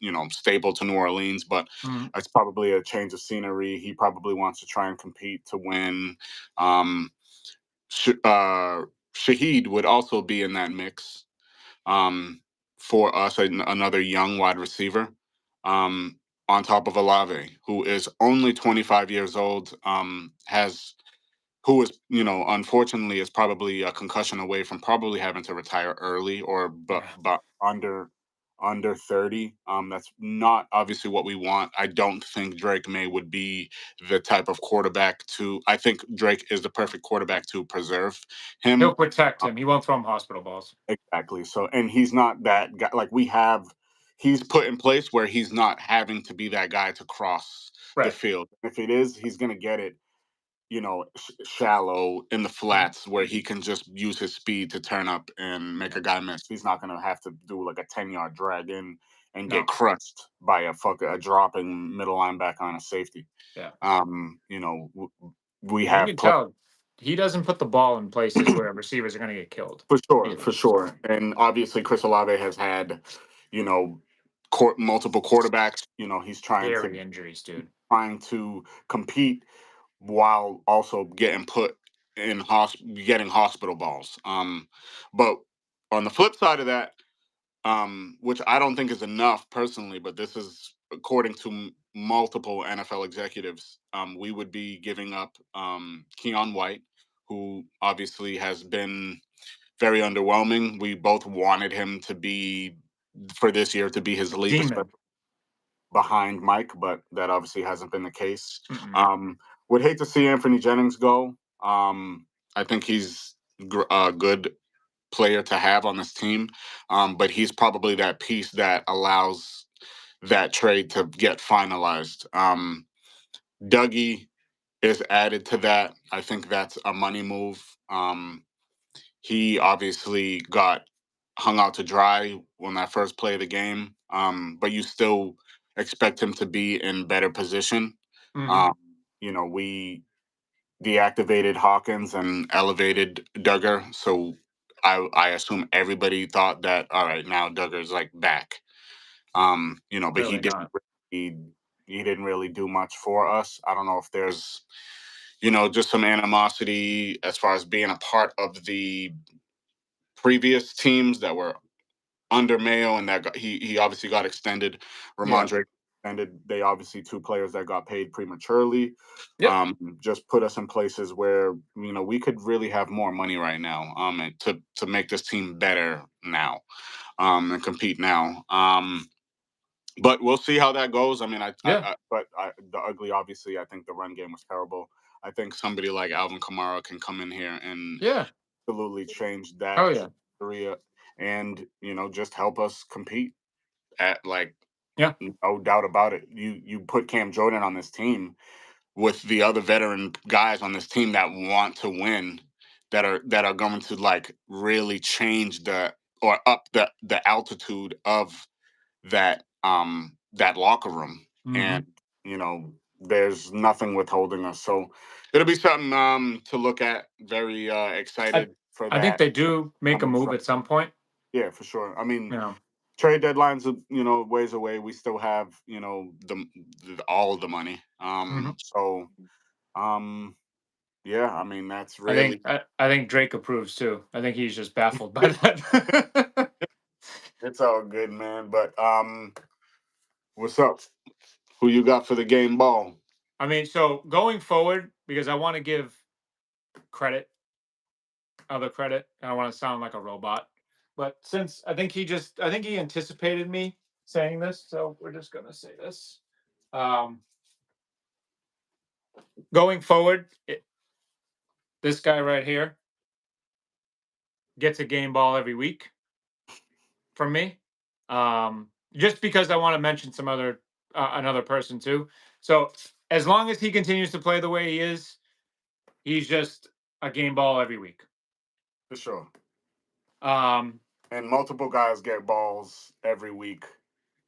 Speaker 2: you know, staple to New Orleans, but
Speaker 1: Mhm.
Speaker 2: it's probably a change of scenery. He probably wants to try and compete to win. Um, Shaheed would also be in that mix um, for us, another young wide receiver, um, on top of Olave, who is only 25 years old, has who is, you know, unfortunately is probably a concussion away from probably having to retire early or
Speaker 1: Yeah.
Speaker 2: but under 30. That's not obviously what we want. I don't think Drake May would be the type of quarterback to I think Drake is the perfect quarterback to preserve
Speaker 1: He'll
Speaker 2: him.
Speaker 1: protect him. He won't throw him hospital balls.
Speaker 2: Exactly. So, and he's not that guy. Like we have, he's put in place where he's not having to be that guy to cross the
Speaker 1: Right.
Speaker 2: field. If it is, he's going to get it, you know, shallow in the
Speaker 1: Mhm.
Speaker 2: flats where he can just use his speed to turn up and make
Speaker 1: Yeah.
Speaker 2: a guy miss. He's not going to have to do like a 10-yard drag in and get
Speaker 1: No.
Speaker 2: crushed by a dropping middle linebacker on a safety.
Speaker 1: Yeah.
Speaker 2: You know, we
Speaker 1: And you
Speaker 2: have
Speaker 1: can tell he doesn't put the ball in places where receivers are going to get killed
Speaker 2: For
Speaker 1: either.
Speaker 2: sure. And obviously, Chris Olave has had, you know, multiple quarterbacks. You know, he's
Speaker 1: Scary injuries, dude.
Speaker 2: trying to compete while also getting put in getting hospital balls. But on the flip side of that, which I don't think is enough personally, but this is according to multiple NFL executives, we would be giving up Keon White, who obviously has been very underwhelming. We both wanted him to be for this year to be his lead,
Speaker 1: Demon.
Speaker 2: especially behind Mike, but that obviously hasn't been the case.
Speaker 1: Mm-mm.
Speaker 2: Um, would hate to see Anthony Jennings go. I think he's a good player to have on this team, but he's probably that piece that allows that trade to get finalized. Dougie is added to that. I think that's a money move. He obviously got hung out to dry when that first play of the game, but you still expect him to be in better position.
Speaker 1: Hmm.
Speaker 2: Um, you know, we deactivated Hawkins and elevated Duggar, so I assume everybody thought that all right, now Duggar's like back. You know, but
Speaker 1: Really not.
Speaker 2: he, he didn't really do much for us. I don't know if there's you know just some animosity as far as being a part of the previous teams that were under Mayo, and he obviously got extended.
Speaker 1: Yeah.
Speaker 2: Ramondre extended. They obviously two players that got paid prematurely.
Speaker 1: Yep.
Speaker 2: Just put us in places where you know we could really have more money right now. And to make this team better now. And compete now. But we'll see how that goes. I mean,
Speaker 1: Yeah.
Speaker 2: the ugly, obviously, I think the run game was terrible. I think somebody like Alvin Kamara can come in here and
Speaker 1: Yeah.
Speaker 2: absolutely change
Speaker 1: Oh
Speaker 2: that
Speaker 1: yeah.
Speaker 2: area and you know just help us compete at like
Speaker 1: Yeah.
Speaker 2: no doubt about it. You put Cam Jordan on this team with the other veteran guys on this team that want to win, that are going to like really change the or up the altitude of that locker room.
Speaker 1: Hmm.
Speaker 2: And you know there's nothing withholding us. So it'll be something to look at. Very
Speaker 1: I
Speaker 2: excited for
Speaker 1: I think
Speaker 2: that
Speaker 1: they do make a
Speaker 2: coming
Speaker 1: move
Speaker 2: from
Speaker 1: at some point.
Speaker 2: yeah, for sure. I mean,
Speaker 1: You know.
Speaker 2: trade deadlines, you know, ways away. We still have, you know, all of the money.
Speaker 1: Hmm.
Speaker 2: Um, yeah. I mean, that's
Speaker 1: I
Speaker 2: really
Speaker 1: think I think Drake approves too. I think he's just baffled by that.
Speaker 2: it's all good, man. But what's up? Who you got for the game ball?
Speaker 1: I mean, so going forward, because I want to give credit, other credit, and I want to sound like a robot. But since I think he anticipated me saying this, so we're just gonna say this. Um, Going forward, this guy right here gets a game ball every week from me. Just because I want to mention some other another person too. So as long as he continues to play the way he is, he's just a game ball every week.
Speaker 2: For sure.
Speaker 1: Um,
Speaker 2: And multiple guys get balls every week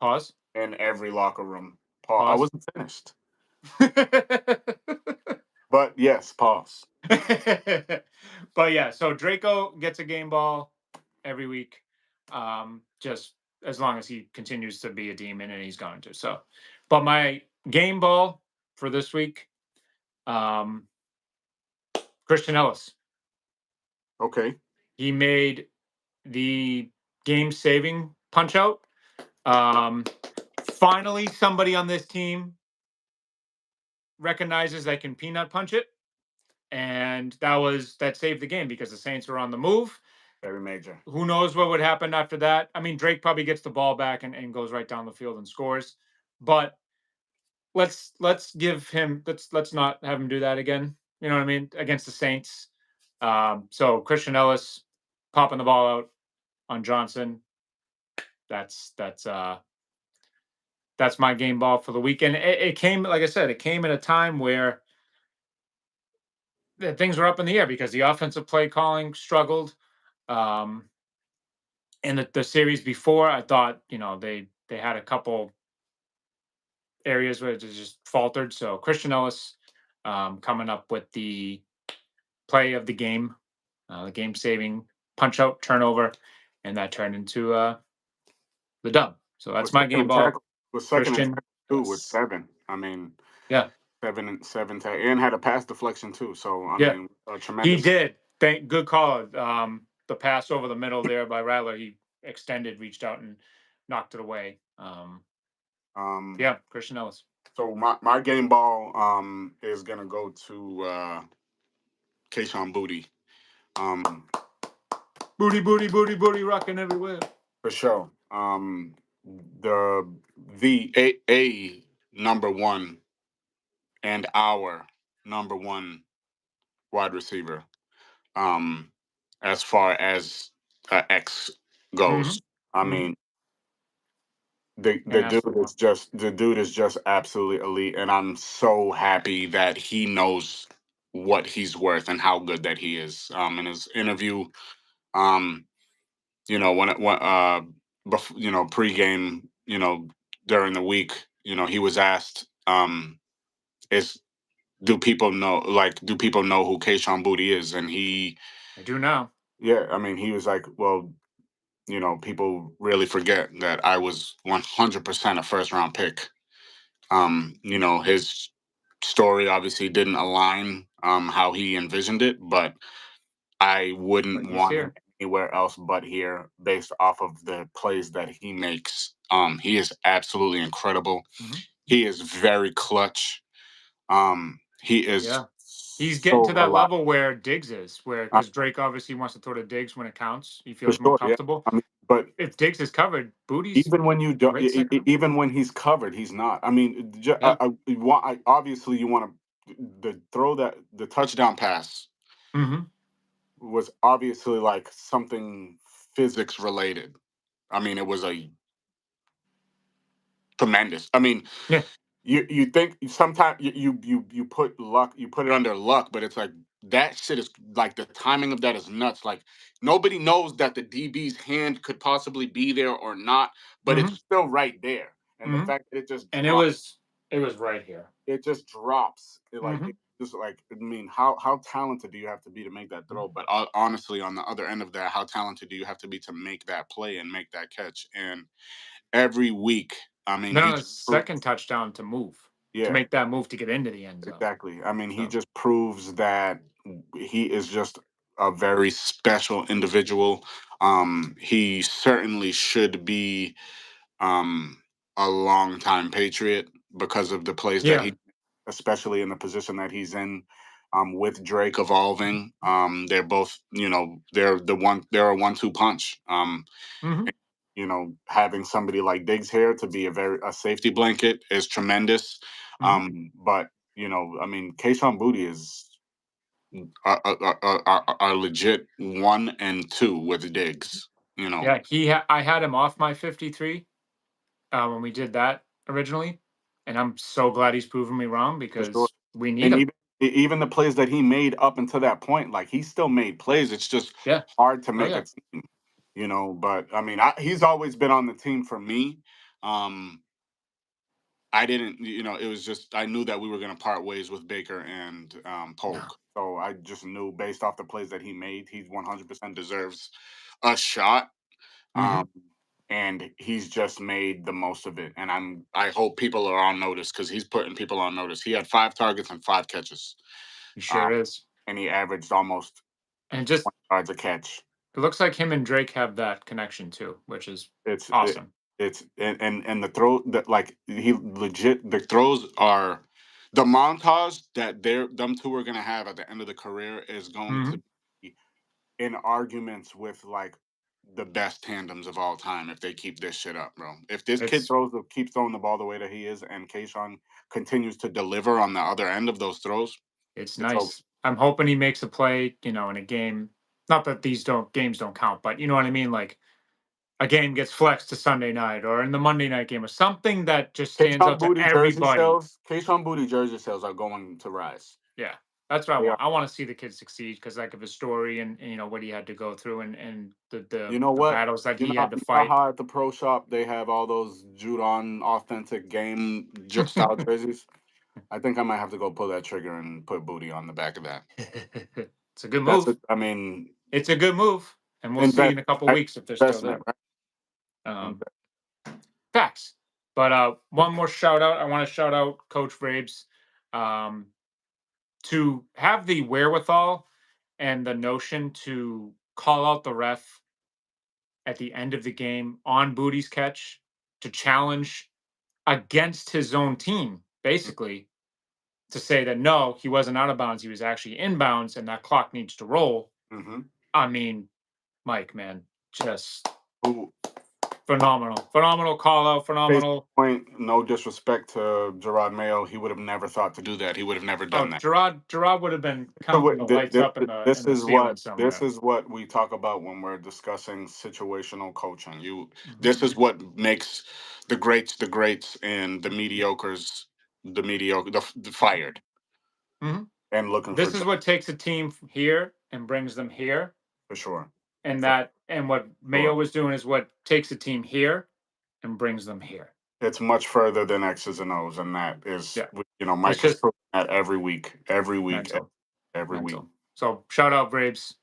Speaker 1: pause.
Speaker 2: in every locker room. Paul, I
Speaker 1: Pause.
Speaker 2: wasn't finished. But yes, pause.
Speaker 1: But yeah, so Draco gets a game ball every week. Just as long as he continues to be a demon, and he's going to. So, but my game ball for this week, um, Christian Ellis.
Speaker 2: Okay.
Speaker 1: He made the game saving punch out. Finally, somebody on this team recognizes they can peanut punch it. And that saved the game because the Saints were on the move.
Speaker 2: Very major.
Speaker 1: Who knows what would happen after that? I mean, Drake probably gets the ball back and goes right down the field and scores. But let's give him let's not have him do that again. You know what I mean? Against the Saints. So Christian Ellis popping the ball out on Johnson. That's my game ball for the weekend. It came, like I said, it came at a time where things were up in the air because the offensive play calling struggled. Um, in the series before, I thought they had a couple areas where it just faltered. So Christian Ellis coming up with the play of the game saving punch out turnover, and that turned into the dub. So that's
Speaker 2: Was
Speaker 1: my
Speaker 2: second
Speaker 1: game
Speaker 2: and
Speaker 1: ball.
Speaker 2: tackle. Was second and
Speaker 1: Christian
Speaker 2: tackle too with
Speaker 1: Ellis.
Speaker 2: 7. I mean,
Speaker 1: Yeah,
Speaker 2: 7 and had a pass deflection too. So I
Speaker 1: yeah,
Speaker 2: mean,
Speaker 1: he
Speaker 2: tremendous.
Speaker 1: did. Good call. The pass over the middle there by Rattler, he extended, reached out, and knocked it away.
Speaker 2: Um,
Speaker 1: Yeah, Christian Ellis.
Speaker 2: so my game ball is gonna go to Kayshon Boutte.
Speaker 1: Booty, rocking everywhere.
Speaker 2: For sure. The number one and our number one wide receiver. As far as X
Speaker 1: Hmm.
Speaker 2: goes, I
Speaker 1: Hmm.
Speaker 2: mean, the
Speaker 1: Can't
Speaker 2: the
Speaker 1: ask for
Speaker 2: dude
Speaker 1: more.
Speaker 2: is just the dude is just absolutely elite, and I'm so happy that he knows what he's worth and how good that he is. In his interview, um, pregame, during the week, he was asked, is do people know who Kayshon Boutte is? And
Speaker 1: I do now.
Speaker 2: yeah, I mean, he was like, well, people really forget that I was 100% a first round pick. His story obviously didn't align how he envisioned it, but I
Speaker 1: But
Speaker 2: wouldn't
Speaker 1: he's
Speaker 2: want him
Speaker 1: here.
Speaker 2: anywhere else but here based off of the plays that he makes. He is absolutely incredible.
Speaker 1: Hmm.
Speaker 2: He is very clutch. He is
Speaker 1: Yeah. He's getting
Speaker 2: so
Speaker 1: to that
Speaker 2: reliable.
Speaker 1: level where Diggs is, where because Drake obviously wants to throw to Diggs when it counts. He
Speaker 2: For
Speaker 1: feels more
Speaker 2: sure, yeah.
Speaker 1: comfortable.
Speaker 2: I mean, but
Speaker 1: If Diggs is covered, Bootie's
Speaker 2: even when you don't,
Speaker 1: right second.
Speaker 2: even when he's covered, he's not. I mean,
Speaker 1: Yeah.
Speaker 2: obviously you want to throw that the touchdown pass
Speaker 1: Hmm.
Speaker 2: was obviously like something physics related. I mean, it was a tremendous. I mean,
Speaker 1: Yeah.
Speaker 2: you think sometimes you put luck, you put it under luck, but it's like that shit is like the timing of that is nuts. Like nobody knows that the DB's hand could possibly be there or not, but it's
Speaker 1: Hmm.
Speaker 2: still right there. And the
Speaker 1: Hmm.
Speaker 2: fact that it just
Speaker 1: And
Speaker 2: drops,
Speaker 1: it was right here.
Speaker 2: it just drops.
Speaker 1: Hmm.
Speaker 2: It just like I mean, how talented do you have to be to make that throw? But honestly, on the other end of that, how talented do you have to be to make that play and make that catch? And every week, I mean,
Speaker 1: Then
Speaker 2: he
Speaker 1: on the
Speaker 2: just proves,
Speaker 1: second touchdown to
Speaker 2: yeah.
Speaker 1: make that move to get into the end zone.
Speaker 2: Exactly. I mean, he
Speaker 1: So
Speaker 2: just proves that he is just a very special individual. He certainly should be um, a longtime Patriot because of the plays that
Speaker 1: yeah.
Speaker 2: he, especially in the position that he's in. With Drake evolving, they're both, they're a 1-2 punch.
Speaker 1: Hmm.
Speaker 2: Having somebody like Diggs here to be a safety blanket is tremendous.
Speaker 1: Hmm.
Speaker 2: But I mean, Kayshon Boutte is a legit 1 and 2 with Diggs.
Speaker 1: Yeah. I had him off my 53 when we did that originally, and I'm so glad he's proven me wrong
Speaker 2: For sure.
Speaker 1: because we need
Speaker 2: And
Speaker 1: him.
Speaker 2: even the plays that he made up until that point, like he still made plays. It's just
Speaker 1: Yeah.
Speaker 2: hard to
Speaker 1: Oh
Speaker 2: make
Speaker 1: yeah.
Speaker 2: a team. But I mean, he's always been on the team for me. I didn't, it was just I knew that we were going to part ways with Baker and Polk. So I just knew based off the plays that he made, he's 100% deserves a shot.
Speaker 1: Mhm.
Speaker 2: And he's just made the most of it. And I hope people are on notice because he's putting people on notice. He had 5 targets and 5 catches,
Speaker 1: He
Speaker 2: um,
Speaker 1: sure is.
Speaker 2: and he averaged almost
Speaker 1: And just
Speaker 2: 20 yards a catch.
Speaker 1: it looks like him and Drake have that connection too, which is
Speaker 2: It's it,
Speaker 1: awesome.
Speaker 2: it's and the throw that like he legit the throws are the montage that them two are gonna have at the end of the career is going to
Speaker 1: Mhm.
Speaker 2: be in arguments with like the best tandems of all time if they keep this shit up, bro. If this kid
Speaker 1: It's
Speaker 2: keeps throwing the ball the way that he is, and Kayshawn continues to deliver on the other end of those throws,
Speaker 1: it's
Speaker 2: it's over.
Speaker 1: nice. I'm hoping he makes a play, in a game. Not that these don't games don't count, but you know what I mean? Like a game gets flexed to Sunday night or in the Monday night game or something that just stands out to everybody.
Speaker 2: Kayshawn Booty jersey sales are going to rise.
Speaker 1: Yeah. That's what I
Speaker 2: They are.
Speaker 1: want. I want to see the kid succeed because like of his story and what he had to go through and the
Speaker 2: You know
Speaker 1: the
Speaker 2: what?
Speaker 1: battles that
Speaker 2: You
Speaker 1: he
Speaker 2: know,
Speaker 1: had to
Speaker 2: you know
Speaker 1: fight.
Speaker 2: how at the pro shop they have all those Judon authentic game style jerseys? I think I might have to go pull that trigger and put Booty on the back of that.
Speaker 1: It's a good
Speaker 2: That's
Speaker 1: move.
Speaker 2: it. I mean,
Speaker 1: It's a good move. And we'll see
Speaker 2: invest,
Speaker 1: in a couple
Speaker 2: right?
Speaker 1: weeks if they're still
Speaker 2: Investment,
Speaker 1: there.
Speaker 2: right?
Speaker 1: Um, Facts. But one more shout out. I want to shout out Coach Vrabes um, to have the wherewithal and the notion to call out the ref at the end of the game on Booty's catch to challenge against his own team, basically to say that no, he wasn't out of bounds. He was actually inbounds and that clock needs to roll.
Speaker 2: Mm-hmm.
Speaker 1: I mean, Mike, man, just
Speaker 2: Who,
Speaker 1: phenomenal. Phenomenal call out.
Speaker 2: case
Speaker 1: Phenomenal.
Speaker 2: in point, no disrespect to Gerard Mayo, he would have never thought to do that. He would have never done
Speaker 1: Oh,
Speaker 2: that.
Speaker 1: Gerard would have been
Speaker 2: So
Speaker 1: counting the lights up in
Speaker 2: this
Speaker 1: the
Speaker 2: is
Speaker 1: ceiling
Speaker 2: this
Speaker 1: somewhere.
Speaker 2: is what we talk about when we're discussing situational coaching.
Speaker 1: Mhm.
Speaker 2: This is what makes the greats and the mediocres the fired
Speaker 1: Mhm.
Speaker 2: and looking for
Speaker 1: This is
Speaker 2: jobs
Speaker 1: what takes a team here and brings them here,
Speaker 2: for sure.
Speaker 1: and
Speaker 2: For
Speaker 1: what
Speaker 2: sure.
Speaker 1: Mayo was doing is what takes a team here and brings them here.
Speaker 2: It's much further than X's and O's, and that is,
Speaker 1: Yeah, it's
Speaker 2: Mike has
Speaker 1: just
Speaker 2: proven that every week,
Speaker 1: mental,
Speaker 2: every week.
Speaker 1: mental. So shout out Braves,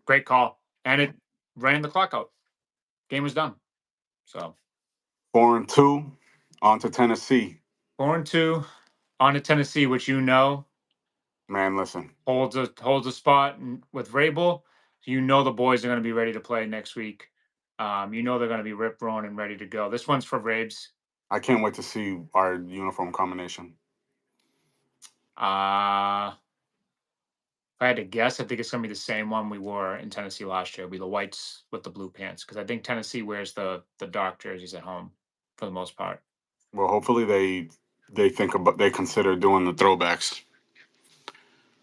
Speaker 1: great call, and it ran the clock out. Game was done. So
Speaker 2: 4-2, on to Tennessee.
Speaker 1: 4-2 on to Tennessee, which
Speaker 2: Man, listen,
Speaker 1: holds a spot with Vrabel. The boys are going to be ready to play next week. They're going to be rip roaring and ready to go. This one's for Vrabes.
Speaker 2: I can't wait to see our uniform combination.
Speaker 1: If I had to guess, I think it's going to be the same one we wore in Tennessee last year. It'll be the whites with the blue pants because I think Tennessee wears the dark jerseys at home for the most part.
Speaker 2: Well, hopefully they consider doing the throwbacks.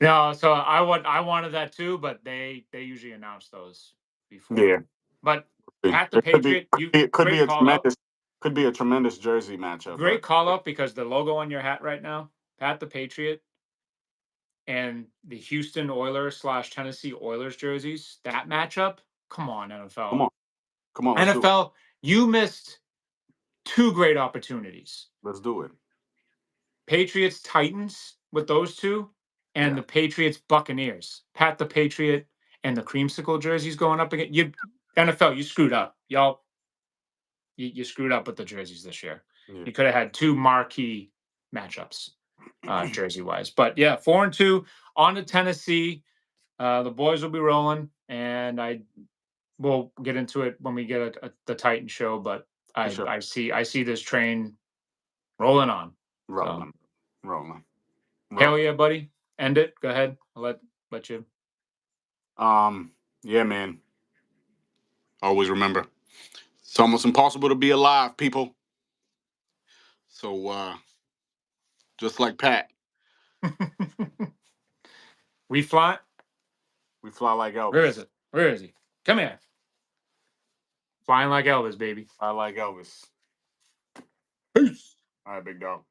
Speaker 1: No, so I wanted that too, but they usually announce those before.
Speaker 2: Yeah,
Speaker 1: But Pat the
Speaker 2: it could be
Speaker 1: Patriot,
Speaker 2: it could be
Speaker 1: great
Speaker 2: a
Speaker 1: call up.
Speaker 2: tremendous jersey matchup,
Speaker 1: Great
Speaker 2: but
Speaker 1: call up because the logo on your hat right now, Pat the Patriot, and the Houston Oilers slash Tennessee Oilers jerseys, that matchup. Come on,
Speaker 2: come
Speaker 1: NFL.
Speaker 2: on, let's do it.
Speaker 1: NFL, you missed two great opportunities.
Speaker 2: Let's do it.
Speaker 1: Patriots Titans with those two, and
Speaker 2: Yeah,
Speaker 1: the Patriots Buccaneers. Pat the Patriot and the creamsicle jerseys going up again. You NFL, you screwed up. Y'all, you screwed up with the jerseys this year.
Speaker 2: yeah.
Speaker 1: You could have had two marquee matchups, jersey wise. But yeah, 4-2 on to Tennessee. The boys will be rolling, and we'll get into it when we get the Titan show. But
Speaker 2: For sure.
Speaker 1: I see this train rolling on. So
Speaker 2: Rolling, rolling,
Speaker 1: hell
Speaker 2: rolling.
Speaker 1: yeah, buddy. End it. Go ahead. I'll let you.
Speaker 2: Yeah, man. Always remember, it's almost impossible to be alive, people. So, just like Pat,
Speaker 1: We fly.
Speaker 2: we fly like
Speaker 1: Where is
Speaker 2: Elvis.
Speaker 1: it? Where is he? Come here. Flying like Elvis, baby.
Speaker 2: I like Elvis.
Speaker 1: Peace.
Speaker 2: All right, big dog.